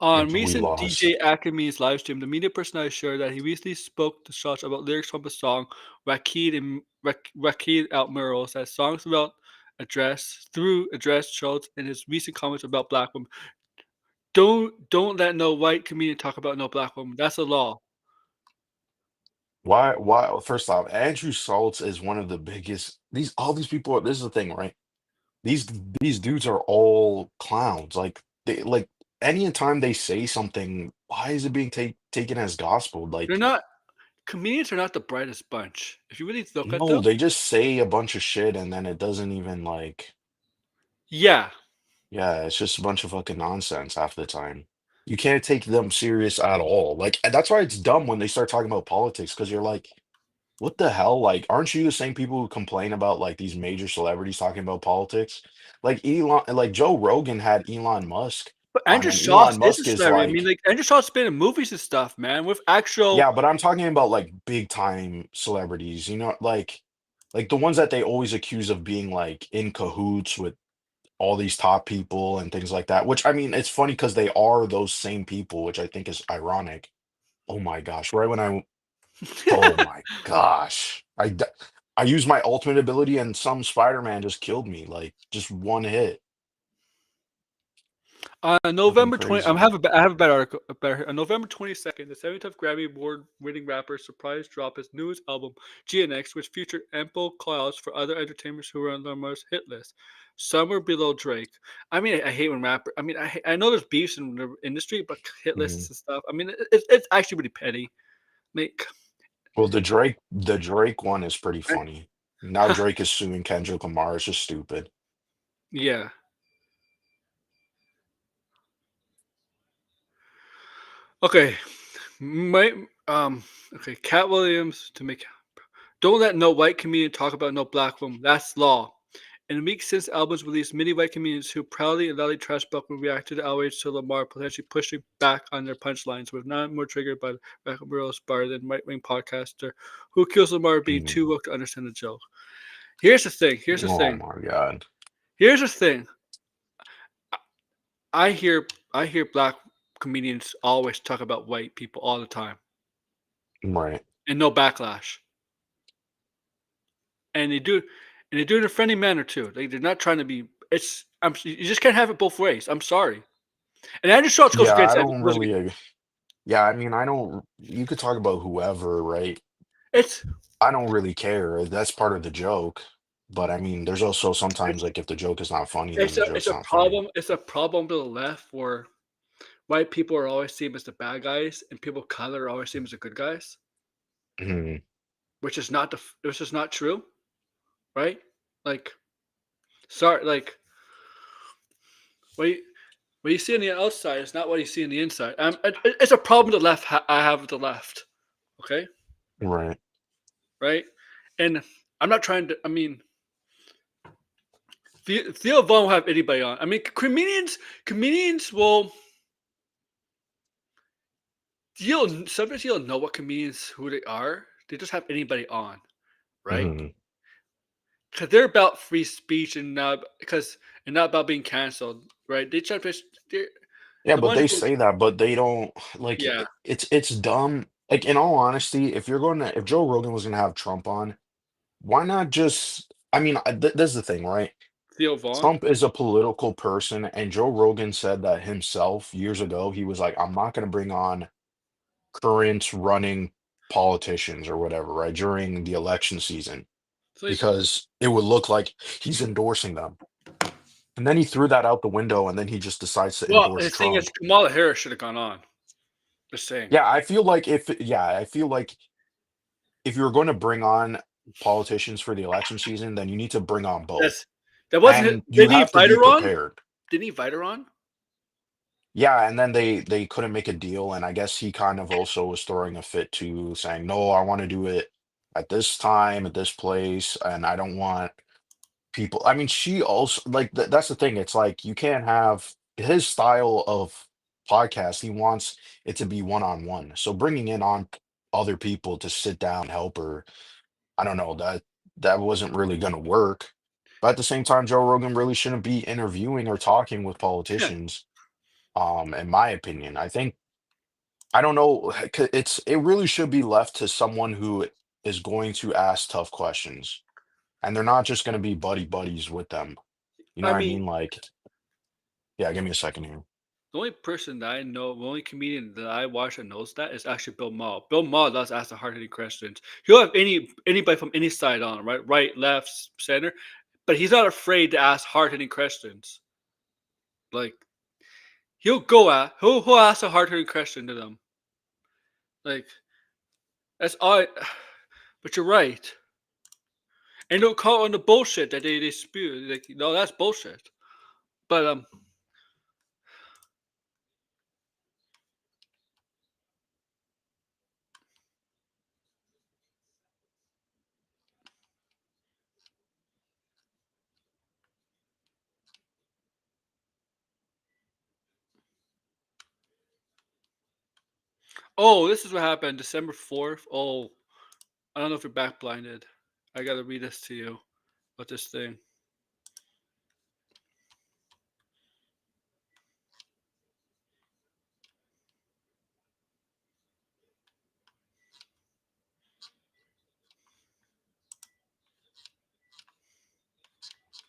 On and we recent DJ lost. Acme's livestream, the media personality shared that he recently spoke to Shots about lyrics from the song Rakid Out Murals, that songs about address Schultz in his recent comments about black women. Don't let no white comedian talk about no black woman. That's the law. Why? Why? First off, Andrew Schultz is one of the biggest. These all these people. This is the thing, right? These these dudes are all clowns. Like they like any time they say something, why is it being taken as gospel? They're Like not comedians are not the brightest bunch. If you really look at no, them, they just say a bunch of shit and then it doesn't even like yeah. yeah, it's just a bunch of fucking nonsense half the time. You can't take them serious at all. Like and that's why it's dumb when they start talking about politics because you're like, what the hell? Like, aren't you the same people who complain about like these major celebrities talking about politics? Like Elon, like Joe Rogan had Elon Musk But on, Andrew and Elon Schultz is a Musk is celebrity. I mean, like, like Andrew Schultz been in movies and stuff, man, with actual. yeah, but I'm talking about like big time celebrities, like the ones that they always accuse of being like in cahoots with all these top people and things like that. Which I mean, it's funny because they are those same people, which I think is ironic. Oh my gosh, right when oh my gosh. I used my ultimate ability and some Spider-Man just killed me, like just one hit. Fucking November 20, crazy. I have a better article. On November 22nd, the 75th Grammy Award-winning rapper surprise dropped his newest album, GNX, which featured ample clouds for other entertainers who were on the most hit list. Some were below Drake. I mean, I hate when rapper. I mean, I know there's beefs in the industry, but hit lists Mhm. and stuff. I mean, it's actually really petty. Like, Well, the Drake one is pretty funny. Now I, Drake is suing Kendrick Lamar. It's just stupid. yeah. Okay. My Okay. Cat Williams to make. Don't let no white comedian talk about no black woman. That's law. In the week since albums released, many white comedians who proudly and loudly trash Buck will react to the outrage to Lamar, potentially pushing back on their punchlines, with none more triggered by the Record bar than right-wing podcaster who accused Lamar of being Mhm. too woke to understand the joke. Here's the thing. Here's the Oh thing. my God. Here's the thing. I hear I hear black comedians always talk about white people all the time, Right. and no backlash. And they do it in a friendly manner too. They're not trying to be. You just can't have it both ways. I'm sorry. And Andrew Schultz goes Yeah, against I that. don't really yeah, I mean, I don't you could talk about whoever, right? It's I don't really care. That's part of the joke. But I mean, there's also sometimes like if the joke is not funny, then the it's joke's a not funny. problem. It's a problem to the left where white people are always seen as the bad guys, and people of color are always seen as the good guys, Mhm. which is not true, right? Like, sorry, like what you, what you see on the outside is not what you see on the inside. It's a problem the left I have with the left. Okay, Right. right, and I'm not trying to. I mean, Theo Vaughn will have anybody on. I mean, comedians will. Sometimes you'll know what comedians who they are. They just have anybody on, right? Mhm. Because they're about free speech and not about being canceled, right? They try to they're Yeah, the but ones they who, say that, but they don't like yeah, it's dumb. Like in all honesty, if Joe Rogan was gonna have Trump on, why not just I mean, this is the thing, right? Theo Vaughn. Trump is a political person, and Joe Rogan said that himself years ago. He was like, I'm not gonna bring on current running politicians or whatever, right, during the election season So he's because it would look like he's endorsing them. And then he threw that out the window, and then he just decides to well. endorse The thing is, Trump. Kamala Harris should have gone on. Just saying. I feel like if you're going to bring on politicians for the election season, then you need to bring on both. That's that wasn't. And you Didn't he have to invite be her on? prepared. Didn't he invite her on? Yeah, and then they couldn't make a deal, and I guess he kind of also was throwing a fit to saying, "No, I want to do it at this time, at this place, and I don't want people." I mean, she also like that's the thing. It's like you can't have his style of podcast. He wants it to be one-on-one. So bringing in on other people to sit down and help her, I don't know, that wasn't really going to work. But at the same time, Joe Rogan really shouldn't be interviewing or talking with politicians. In my opinion, I don't know. It really should be left to someone who is going to ask tough questions, and they're not just going to be buddy buddies with them. You know I what I mean, mean? Like, yeah, give me a second here. the only person that I know, the only comedian that I watch that knows that is actually Bill Maher. Bill Maher does ask the hard hitting questions. He'll have anybody from any side on, right, left, center, but he's not afraid to ask hard hitting questions. Like he'll ask a hard hitting question to them. Like that's all. But you're right, and don't call on the bullshit that they spew. Like no, that's bullshit. But oh, this is what happened December 4th. Oh, I don't know if you're back blinded. I gotta read this to you. What this thing?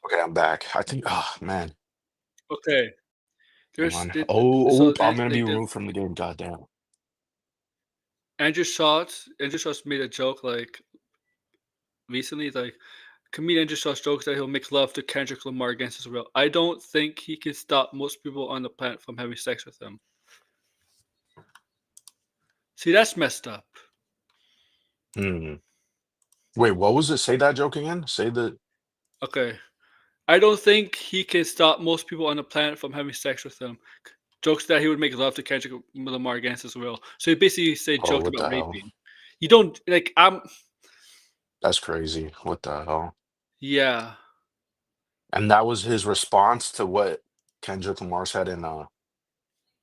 Okay, I'm back. I think. Oh man, Okay, hang there's on. so I'm gonna be like the removed from the game. Goddamn. Andrew Schultz made a joke like recently, like comedian Andrew Schultz jokes that he'll make love to Kendrick Lamar against his will. I don't think he can stop most people on the planet from having sex with him. See, that's messed up. Hmm. Wait, what was it? Say that joke again. Say the. Okay. I don't think he can stop most people on the planet from having sex with him. Jokes that he would make love to Kendrick Lamar against his will. So he basically said Oh, jokes what about the hell? raping. You don't like I'm That's crazy. What the hell? yeah. And that was his response to what Kendrick Lamar said in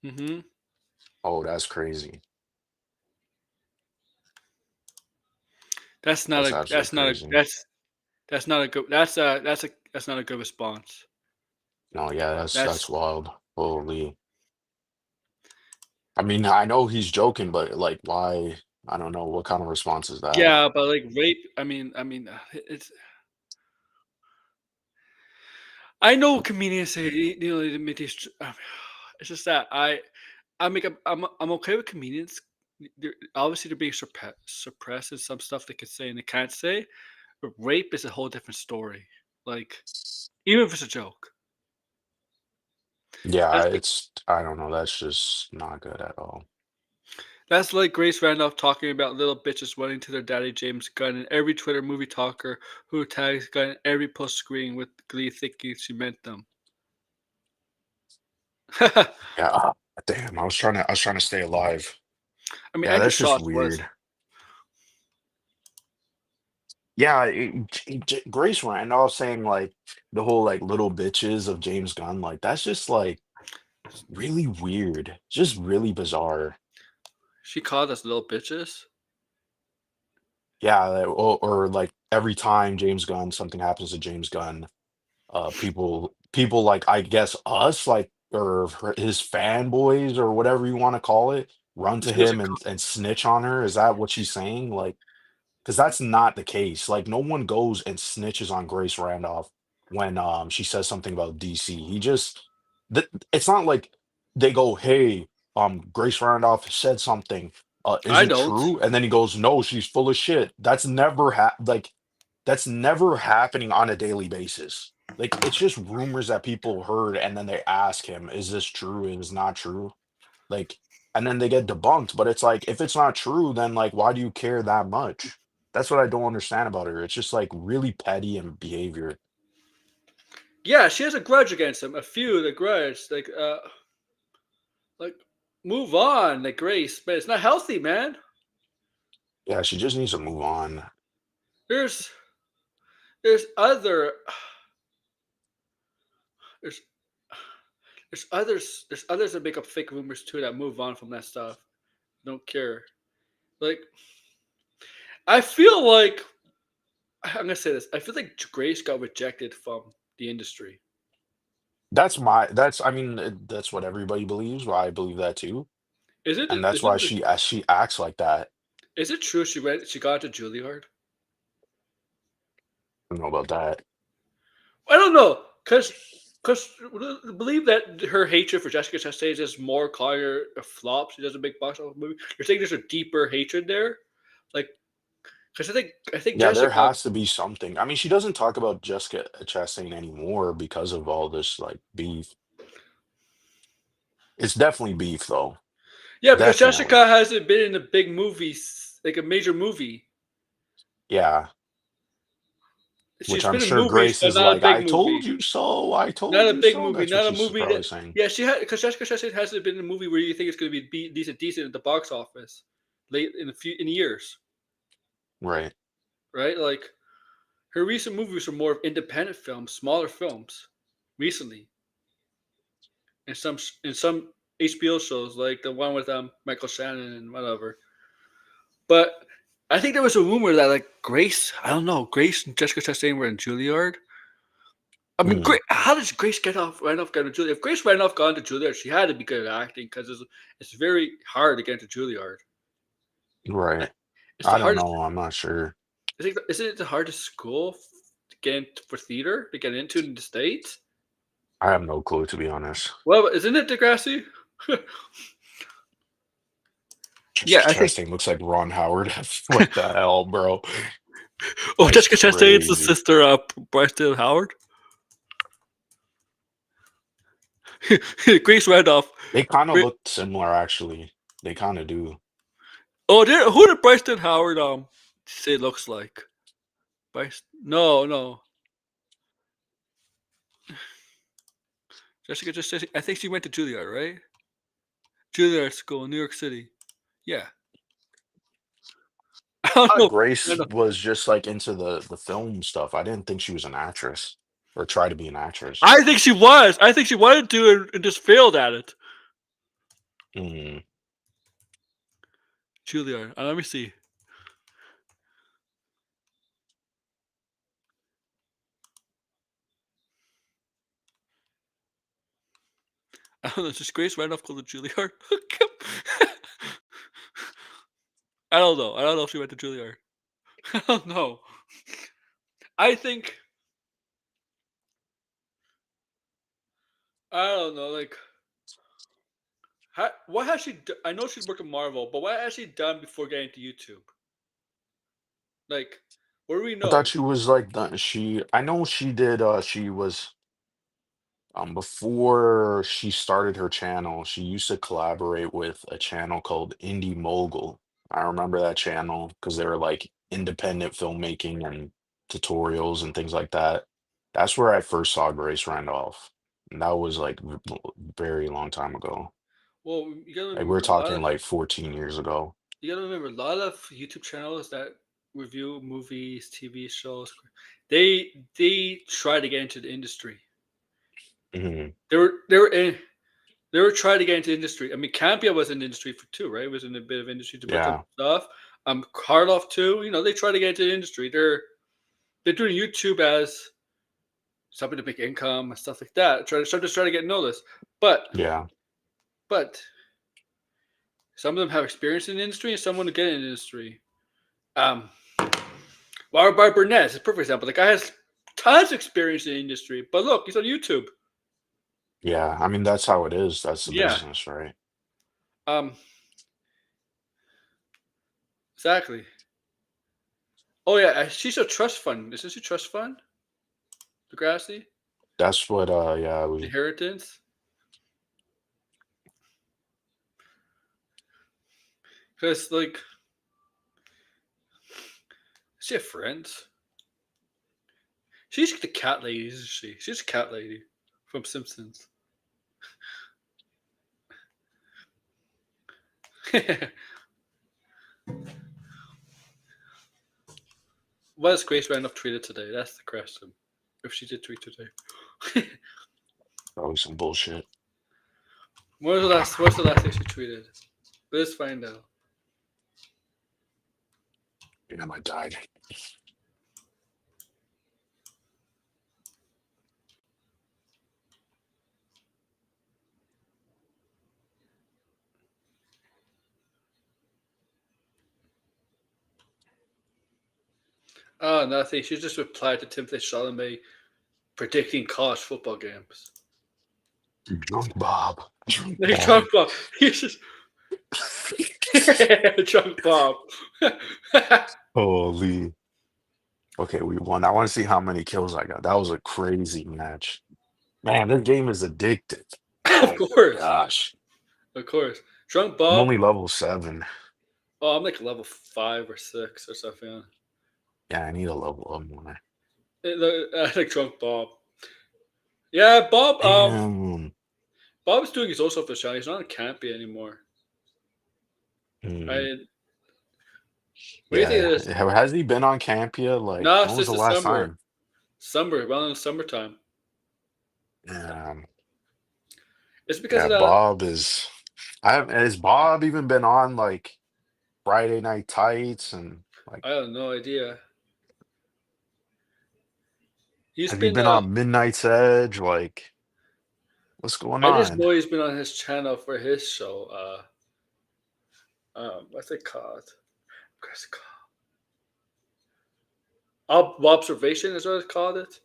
Mhm. oh, that's crazy. That's not That's a absolutely crazy. that's not a good that's not a good response. No, yeah, that's That's wild. Holy. I mean, I know he's joking, but like, why? I don't know what kind of response is that. yeah, but like rape, it's I know comedians say they make these. It's just that I'm okay with comedians. Obviously, they're being suppressed in some stuff they can say and they can't say. But rape is a whole different story. Like even if it's a joke, Yeah, that's like it's I don't know. That's just not good at all. that's like Grace Randolph talking about little bitches running to their daddy James Gunn, and every Twitter movie talker who tags Gunn in every post screen with glee thinking she meant them. I Yeah. Damn, I was trying to stay alive. mean, Yeah, Andrew that's just Schultz was. weird. Yeah, Grace Randolph saying like the whole like little bitches of James Gunn, like that's just like really weird. Just really bizarre. She called us little bitches. Yeah, or like every time James Gunn, something happens to James Gunn, people like I guess us like or his fanboys or whatever you want to call it run to She was a him and snitch on her. Is that what she's saying? Like, because that's not the case. Like, no one goes and snitches on Grace Randolph when she says something about DC. It's not like they go, "Hey, Grace Randolph said something. Is I it don't. true?" And then he goes, "No, she's full of shit." That's never happening on a daily basis. Like, it's just rumors that people heard, and then they ask him, "Is this true? Is not true?" Like, and then they get debunked. But it's like, if it's not true, then like, why do you care that much? That's what I don't understand about her. It's just like really petty and behavior. Yeah, she has a grudge against him. A few, the grudge, like move on, like Grace, but it's not healthy, man. Yeah, she just needs to move on. There's there's other there's there's others that make up fake rumors too that move on from that stuff. Don't care. Like I feel like I'm gonna say this. I feel like Grace got rejected from the industry. that's I mean that's what everybody believes. Why I believe that too, Is it? and that's Is why it? she acts like that. Is it true she went? She got to Juilliard? I don't know about that. I don't know, cause believe that her hatred for Jessica Chastain is more calling her a flop. She doesn't make box office movie. You're saying there's a deeper hatred there, like because I think Yeah, there Jessica. has to be something. I mean, she doesn't talk about Jessica Chastain anymore because of all this like beef. It's definitely beef though. Yeah, because Definitely. Jessica hasn't been in a big movie, like a major movie. Yeah. Which She's I'm been in sure movies, Grace but is not a like, big I told movie. you so. I Not told a you big so. movie. That's what Not a she's movie probably that. saying. Yeah, she had because Jessica Chastain hasn't been in a movie where you think it's going to be decent at the box office late in years, Right. right? Like her recent movies are more of independent films, smaller films, recently, and some HBO shows like the one with Michael Shannon and whatever. But I think there was a rumor that like Grace, I don't know, Grace and Jessica Chastain were in Juilliard. I mean, Mm, How did Grace get off? Ran off going to Juilliard. If Grace ran off gone to Juilliard, she had to be good at acting because it's very hard to get into Juilliard. right. It's the I don't hardest. know. I'm not sure. Isn't it the hardest school to get for theater to get into in the states? I have no clue to be honest. Well, isn't it Degrassi? Yeah, Jessica I think. Chastain looks like Ron Howard. What the hell, bro? Oh, That's Jessica Chastain's the crazy. sister of Bryce Dallas Howard. Grace Randolph. They kind of Gra- look similar, actually. They kind of do. Oh, who did Bryce Dallas Howard say looks like? Bryce? No, no. Jessica just says I think she went to Juilliard, right? Juilliard School in New York City. Yeah. I don't know. I Grace don't know. was just like into the film stuff. I didn't think she was an actress or try to be an actress. I think she was. I think she wanted to and just failed at it. Mm, Juilliard. Let me see. I don't know. Just Grace Randolph go to Juilliard. I don't know. I don't know if she went to Juilliard. I don't know. I think I don't know. Like, what has she? I know she's worked at Marvel, but what has she done before getting to YouTube? Like, what do we I thought know? she was like I know she did she was before she started her channel, she used to collaborate with a channel called Indie Mogul. I remember that channel because they were like independent filmmaking and tutorials and things like that. That's where I first saw Grace Randolph. And that was like very long time ago. Well, you gotta Like we're remember talking like 14 years ago. a lot of YouTube channels that review movies, TV shows. They try to get into the industry. Hmm. They were trying to get into the industry. I mean, Campia was in the industry for too, right? Was in a bit of industry to put some Yeah. stuff. Karloff too. They try to get into the industry. They're doing YouTube as something to make income and stuff like that. Just trying to get noticed. But Yeah. but some of them have experience in the industry, and some want to get in the industry. Um, Barb Burnett is a perfect example. The guy has tons of experience in the industry, but look, he's on YouTube. Yeah. I mean, that's how it is. That's the Yeah. business, right? Um, exactly. Oh yeah, she's a trust fund. Isn't she trust fund? Degrassi? That's what yeah, Inheritance? Because like she have friends. She's the cat lady, isn't she? She's a cat lady from Simpsons. What has Grace Randolph tweeted today? That's the question. If she did tweet today. probably some bullshit. What's the last thing she tweeted? Let's find out. Damn, I died. Oh, nothing. She just replied to Timothy Chalamet predicting college football games. Drunk Bob. Drunk Like Bob. Drunk Bob. He's just Drunk Bob. Holy. Okay, we won. I want to see how many kills I got. That was a crazy match. Man, this game is addictive. Of Oh my course. gosh. Of course. Drunk I'm Bob. only level 7. Oh, I'm like level 5 or 6 or something. Yeah, I need a level up more. I like Drunk Bob. Yeah, Bob. Damn. Bob's doing his own stuff for the channel. He's not on Campy anymore. Hmm. I. What do you think Yeah. of this? Has he been on Campia? Like, No, when was since the the last summer. time? Summer, well in the summertime. Yeah. It's because Yeah, of that. Bob is. Has Bob even been on like Friday Night Tights and like? I have no idea. He's Have you been. been on Midnight's Edge? Like, what's going I just on? know he's been on his channel for his show. What's it called? What's it called? Observation is what it's called. It.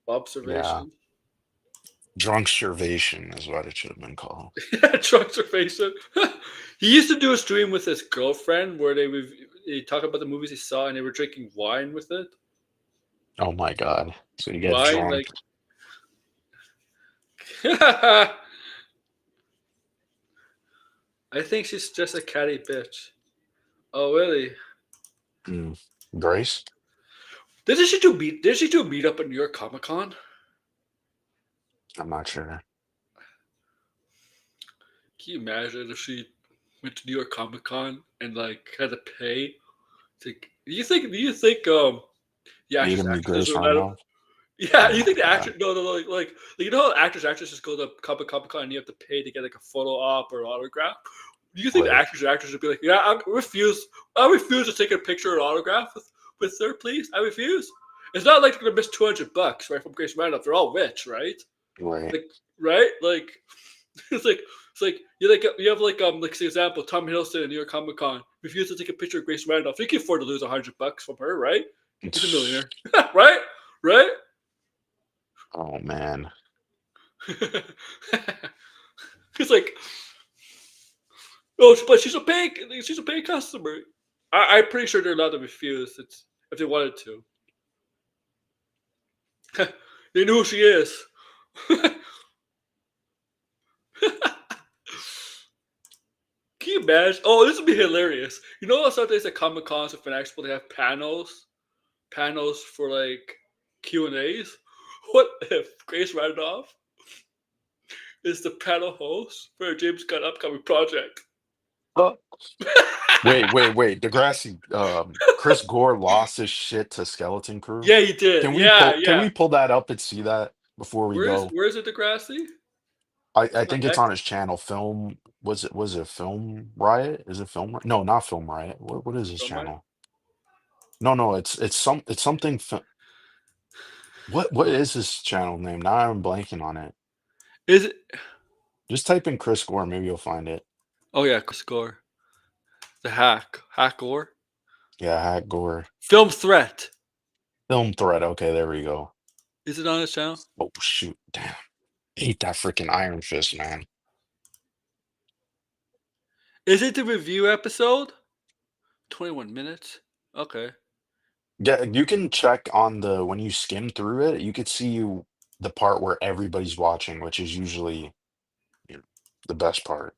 Yeah, Observation. Drunkstervation is what it should have been called. Observation. He used to do a stream with his girlfriend where they talk about the movies he saw and they were drinking wine with it. Oh my God. So you get Wine, drunk. like. I think she's just a catty bitch. Oh really? Mm. Grace? Did she do a meetup at New York Comic Con? I'm not sure. Can you imagine if she went to New York Comic Con and like had to pay to do you think the Meet actors him, meet actresses Grace would let him? Randolph? Yeah, Oh you my think the actor God. no no no, like you know how actors just go to Comic Con and you have to pay to get like a photo op or autograph? Do you think the Right. actors would be like, yeah, I refuse to take a picture or autograph with her, please. I refuse. It's not like they're gonna miss $200, right, from Grace Randolph. They're all rich, right? Right. Like, right? Like, it's like you have like for example, Tom Hiddleston at New York Comic Con refused to take a picture of Grace Randolph. He can afford to lose $100 from her, right? He's a millionaire, right? Right? Oh man. He's like, oh, but she's a paying customer. I'm pretty sure they're allowed to refuse. It's if they wanted to. They know who she is. Can you imagine? Oh, this would be hilarious. You know, sometimes at Comic Cons or Fan Expo they have panels for like Q&As. What if Grace Randolph is the panel host for a James Gunn upcoming project? Oh. Wait. Degrassi. Chris Gore lost his shit to Skeleton Crew. Yeah, he did. Yeah, Can yeah. we pull that up and see that before we go? Where's it, Degrassi? I On think it's X? on his channel. Film was it Film Riot? Is it Film? No, not Film Riot. What is his Don't mind. channel? No, it's something. What is his channel name? Now I'm blanking on it. Is it? Just type in Chris Gore, maybe you'll find it. Oh yeah, score. The hack or Yeah, Hack Gore. film threat. Film Thread. Okay, there we go. Is it on his channel? Oh shoot, damn. Hate that freaking Iron Fist, man. Is it the review episode? 21 minutes. Okay. Yeah, you can check on the when you skim through it, you could see the part where everybody's watching, which is usually you know, the best part.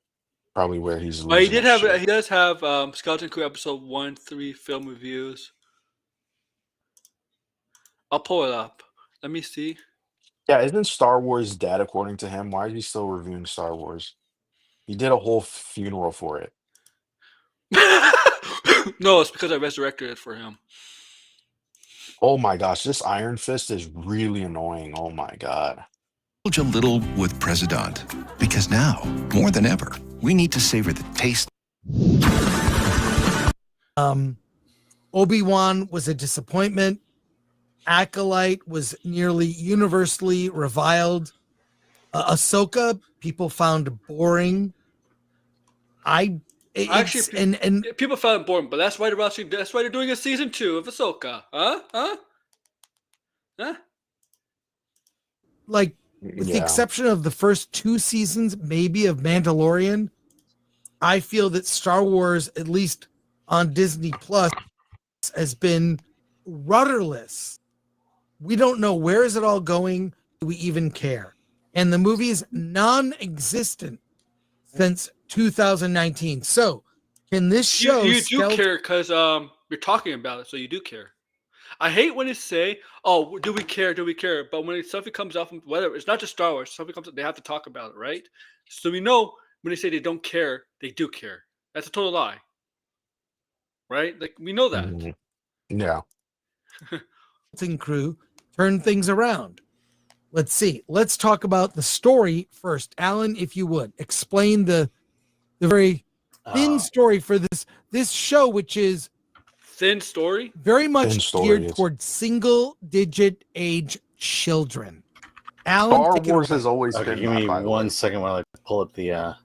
Probably where he's But losing his he shit. does have Skeleton Crew episode 1-3 film reviews. I'll pull it up. Let me see. Yeah, isn't Star Wars dead according to him? Why is he still reviewing Star Wars? He did a whole funeral for it. No, it's because I resurrected it for him. Oh my gosh, this Iron Fist is really annoying. Oh my god. Indulge a little with President, because now, more than ever, we need to savor the taste. Obi-Wan was a disappointment. Acolyte was nearly universally reviled. Ahsoka, people found boring. Actually, It's and people found it boring, but that's why they're doing a season 2 of Ahsoka. Huh? like with the Yeah. exception of the first 2 seasons, maybe of Mandalorian, I feel that Star Wars, at least on Disney Plus, has been rudderless. We don't know where is it all going. Do we even care? And the movie is non-existent since 2019. So, can this show You do care because you're talking about it, so you do care. I hate when they say, "Oh, do we care? Do we care?" But when something comes up, whether it's not just Star Wars, something comes up, they have to talk about it, right? So we know when they say they don't care, they do care. That's a total lie, right? Like we know that. Mhm. Yeah. crew turn things around? Let's see. Let's talk about the story first. Alan, if you would, explain the very thin story for this show, which is Thin story. very Thin much story. geared It's towards single-digit age children. Alan, Star take it Wars away. has always Okay, been give that, me by the one way. second while I pull up the.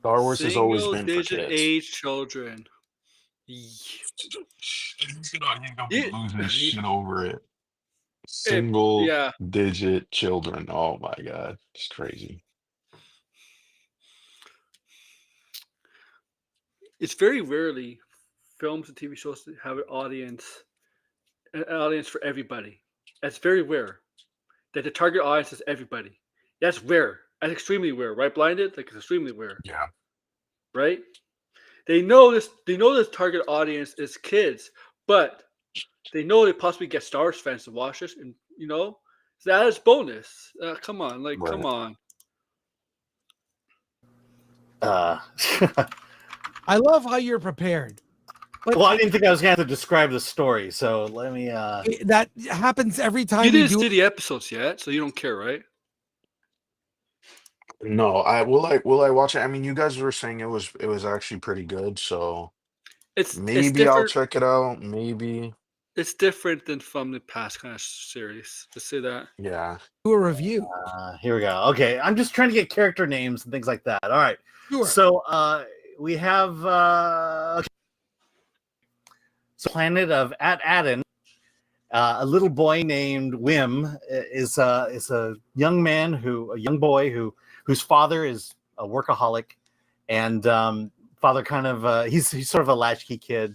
Star Wars has always Single been for digit kids. age children. He's gonna be Yeah. losing his shit over it. Yeah. Single digit children. Oh my god, it's crazy. It's very rarely films and TV shows that have an audience for everybody. That's very rare. That the target audience is everybody. That's rare. That's extremely rare, right? Blinded, like it's extremely rare, Yeah. right? They know this. They know this target audience is kids, but they know they possibly get Star Wars fans to watch this, and so that is bonus. Come on, Right. come on. I love how you're prepared. But well, I didn't think I was going to have to describe the story, so let me. that happens every time You we didn't do see the episodes yet, so you don't care, right? No, will I watch it? I mean, you guys were saying it was actually pretty good, so It's maybe I'll different. check it out. Maybe. It's different than from the past kind of series. To say that. Yeah. a review. Here we go. Okay, I'm just trying to get character names and things like that. All right. Sure. So we have planet of Adin. A little boy named Wim is a young boy whose father is a workaholic, and father kind of he's sort of a latchkey kid.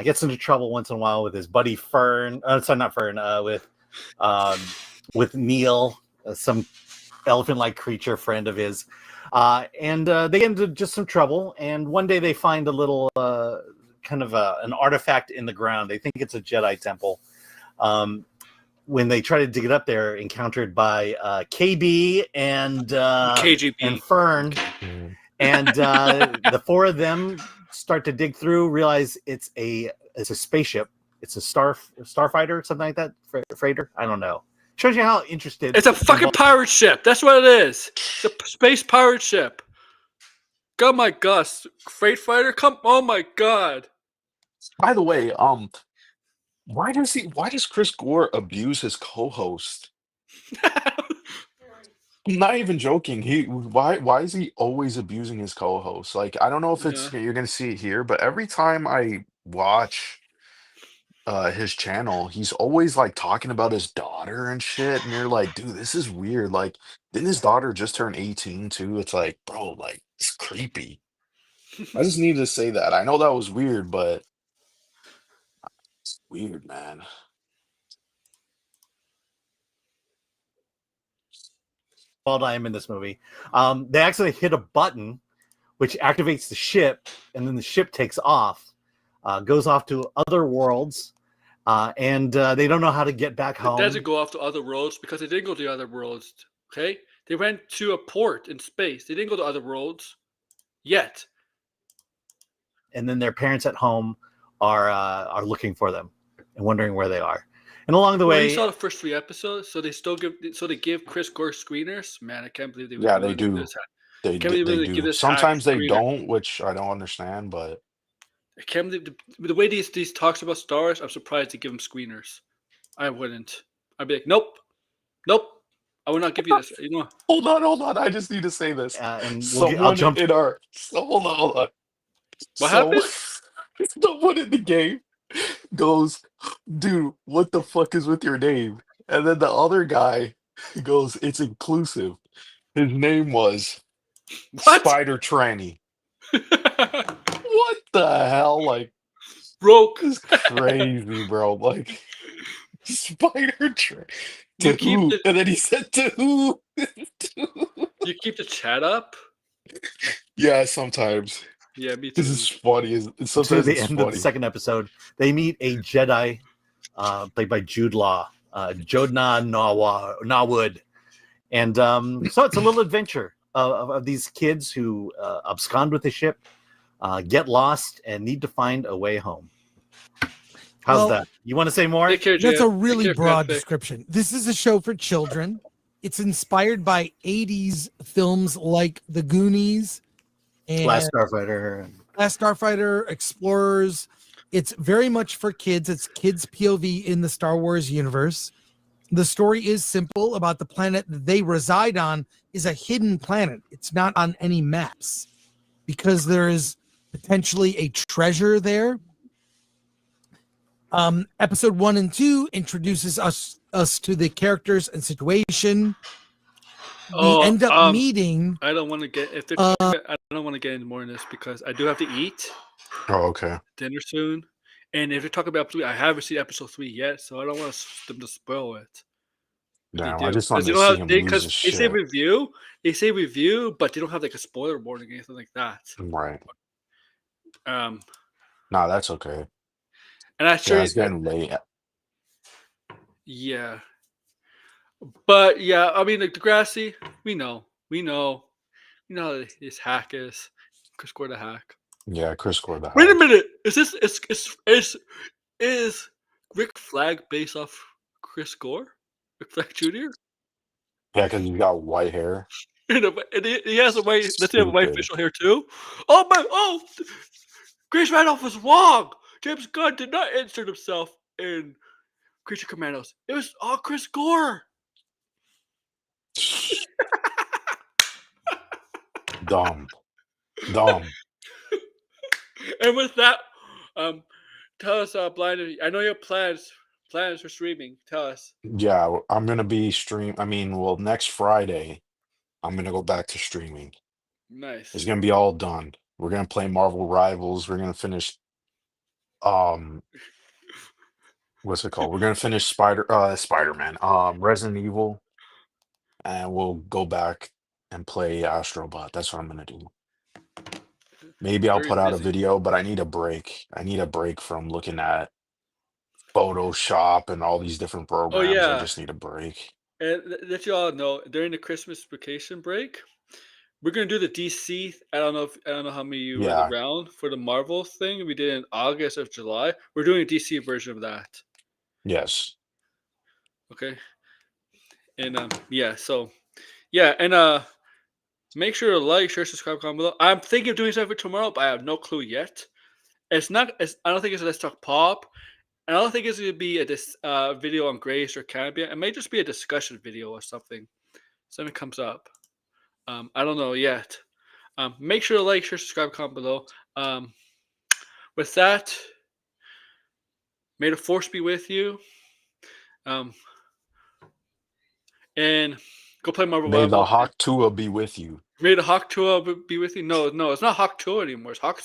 Gets into trouble once in a while with his buddy Fern. Sorry, not Fern. With Neil, some elephant-like creature friend of his, and they get into just some trouble. And one day they find a little kind of an artifact in the ground. They think it's a Jedi temple. When they try to dig it up, they're encountered by KB and KGB and Fern, Mhm. and the four of them start to dig through. Realize it's a spaceship. It's a starfighter, something like that, freighter. I don't know. Shows you how interested. It's a fucking pirate ship. That's what it is. It's a space pirate ship. Oh my god, freight fighter! Oh my god. By the way, why does Chris Gore abuse his co-host? I'm not even joking. Why is he always abusing his co-host? Like, I don't know if you're gonna see it here, but every time I watch his channel, he's always like talking about his daughter and shit, and you're like, dude, this is weird. Like, didn't his daughter just turn 18 too? It's like, bro, like, it's creepy. I just needed to say that. I know that was weird, but it's weird, man. While I am in this movie, they actually hit a button which activates the ship, and then the ship takes off, goes off to other worlds, and they don't know how to get back home. It doesn't go off to other worlds because they didn't go to the other worlds. Okay, they went to a port in space. They didn't go to other worlds yet. And then their parents at home are looking for them and wondering where they are. And along the Well, way, you saw the first 3 episodes, so they give Chris Gore screeners. Man, I can't believe they would Yeah, be they willing to give do. this. They Can't believe they they give do. this hack Sometimes they screener. don't, which I don't understand, but I can't believe the way these talks about Star Wars. I'm surprised they give them screeners. I wouldn't. I'd be like, nope. I would not give you this. You know. hold on. I just need to say this. and I'll Someone jump. in our hold on. What So happened? someone in the game goes, dude, what the fuck is with your name? And then the other guy goes, it's inclusive. His name was What? Spider Tranny. What the hell? Like, Broke. this is crazy, bro. Like, Spider Tranny. You To keep who? the And then he said, to who? To who? you keep the chat up. Yeah, sometimes. Yeah, me This too. is funny. To Sometimes the it's end of the funny. second episode, they meet a Jedi played by Jude Law, Jodna Nawood. And so it's a little adventure of these kids who abscond with the ship, get lost, and need to find a way home. How's Well, that? You want to say more? Take care, That's Jeff. a Take really care, broad Fanfic. description. This is a show for children. It's inspired by 80s films like The Goonies and Last Starfighter. Last Starfighter, Explorers. It's very much for kids. It's kids' POV in the Star Wars universe. The story is simple about the planet that they reside on is a hidden planet. It's not on any maps because there is potentially a treasure there. Episode 1 and 2 introduces us to the characters and situation. We Oh, end up meeting. I don't want to get if they're talking about, I don't want to get into more in this because I do have to eat Oh, okay. dinner soon. And if you're talking about episode 3, I haven't seen episode 3 yet, so I don't want them to spoil it. If they Damn, I do, just because wanted they to don't see have him they lose because his they say shit. review, but they don't have like a spoiler warning or anything like that. Right. Um, Nah, that's okay. and I Yeah, sure, it's getting late. yeah, but yeah, I mean, like Degrassi, we know how his hack is. Chris scored a hack. Yeah, Chris scored the Wait a hack. minute, is Rick Flag based off Chris Gore? Rick Flag Jr. Yeah, because he's got white hair. And he has a white. Does he have a white Stupid. facial hair too? Oh my! Oh, Grace Randolph was wrong. James Gunn did not insert himself in Creature Commandos. It was all Chris Gore. Dumb. Dumb. And with that, tell us, Blind. I know you have plans for streaming. Tell us. Yeah, I'm gonna be next Friday, I'm gonna go back to streaming. Nice. It's gonna be all done. We're gonna play Marvel Rivals. We're gonna finish what's it called? We're gonna finish Spider-Man, Resident Evil, and we'll go back and play Astrobot. That's what I'm gonna do. Maybe I'll Very put out a busy. video, but I need a break. I need a break from looking at Photoshop and all these different Oh programs. I yeah, just need a break. and that you all know during the Christmas vacation break, we're gonna do the DC. I don't know how many of you were Yeah, around for the Marvel thing we did in August or July. We're doing a DC version of that. yes. Okay, and yeah, so yeah, and make sure to like, share, subscribe, comment below. I'm thinking of doing something for tomorrow, but I have no clue yet. It's not. I don't think it's Let's Talk Pop. And I don't think it's gonna be a video on Grace or Cambia. It may just be a discussion video or something. Something comes up. I don't know yet. Make sure to like, share, subscribe, comment below. With that, may the force be with you. And go play Marvel May the Rivals. Hawk Tua be with you. May the Hawk Tour be with you. No, it's not Hawk Tour anymore. It's Hawk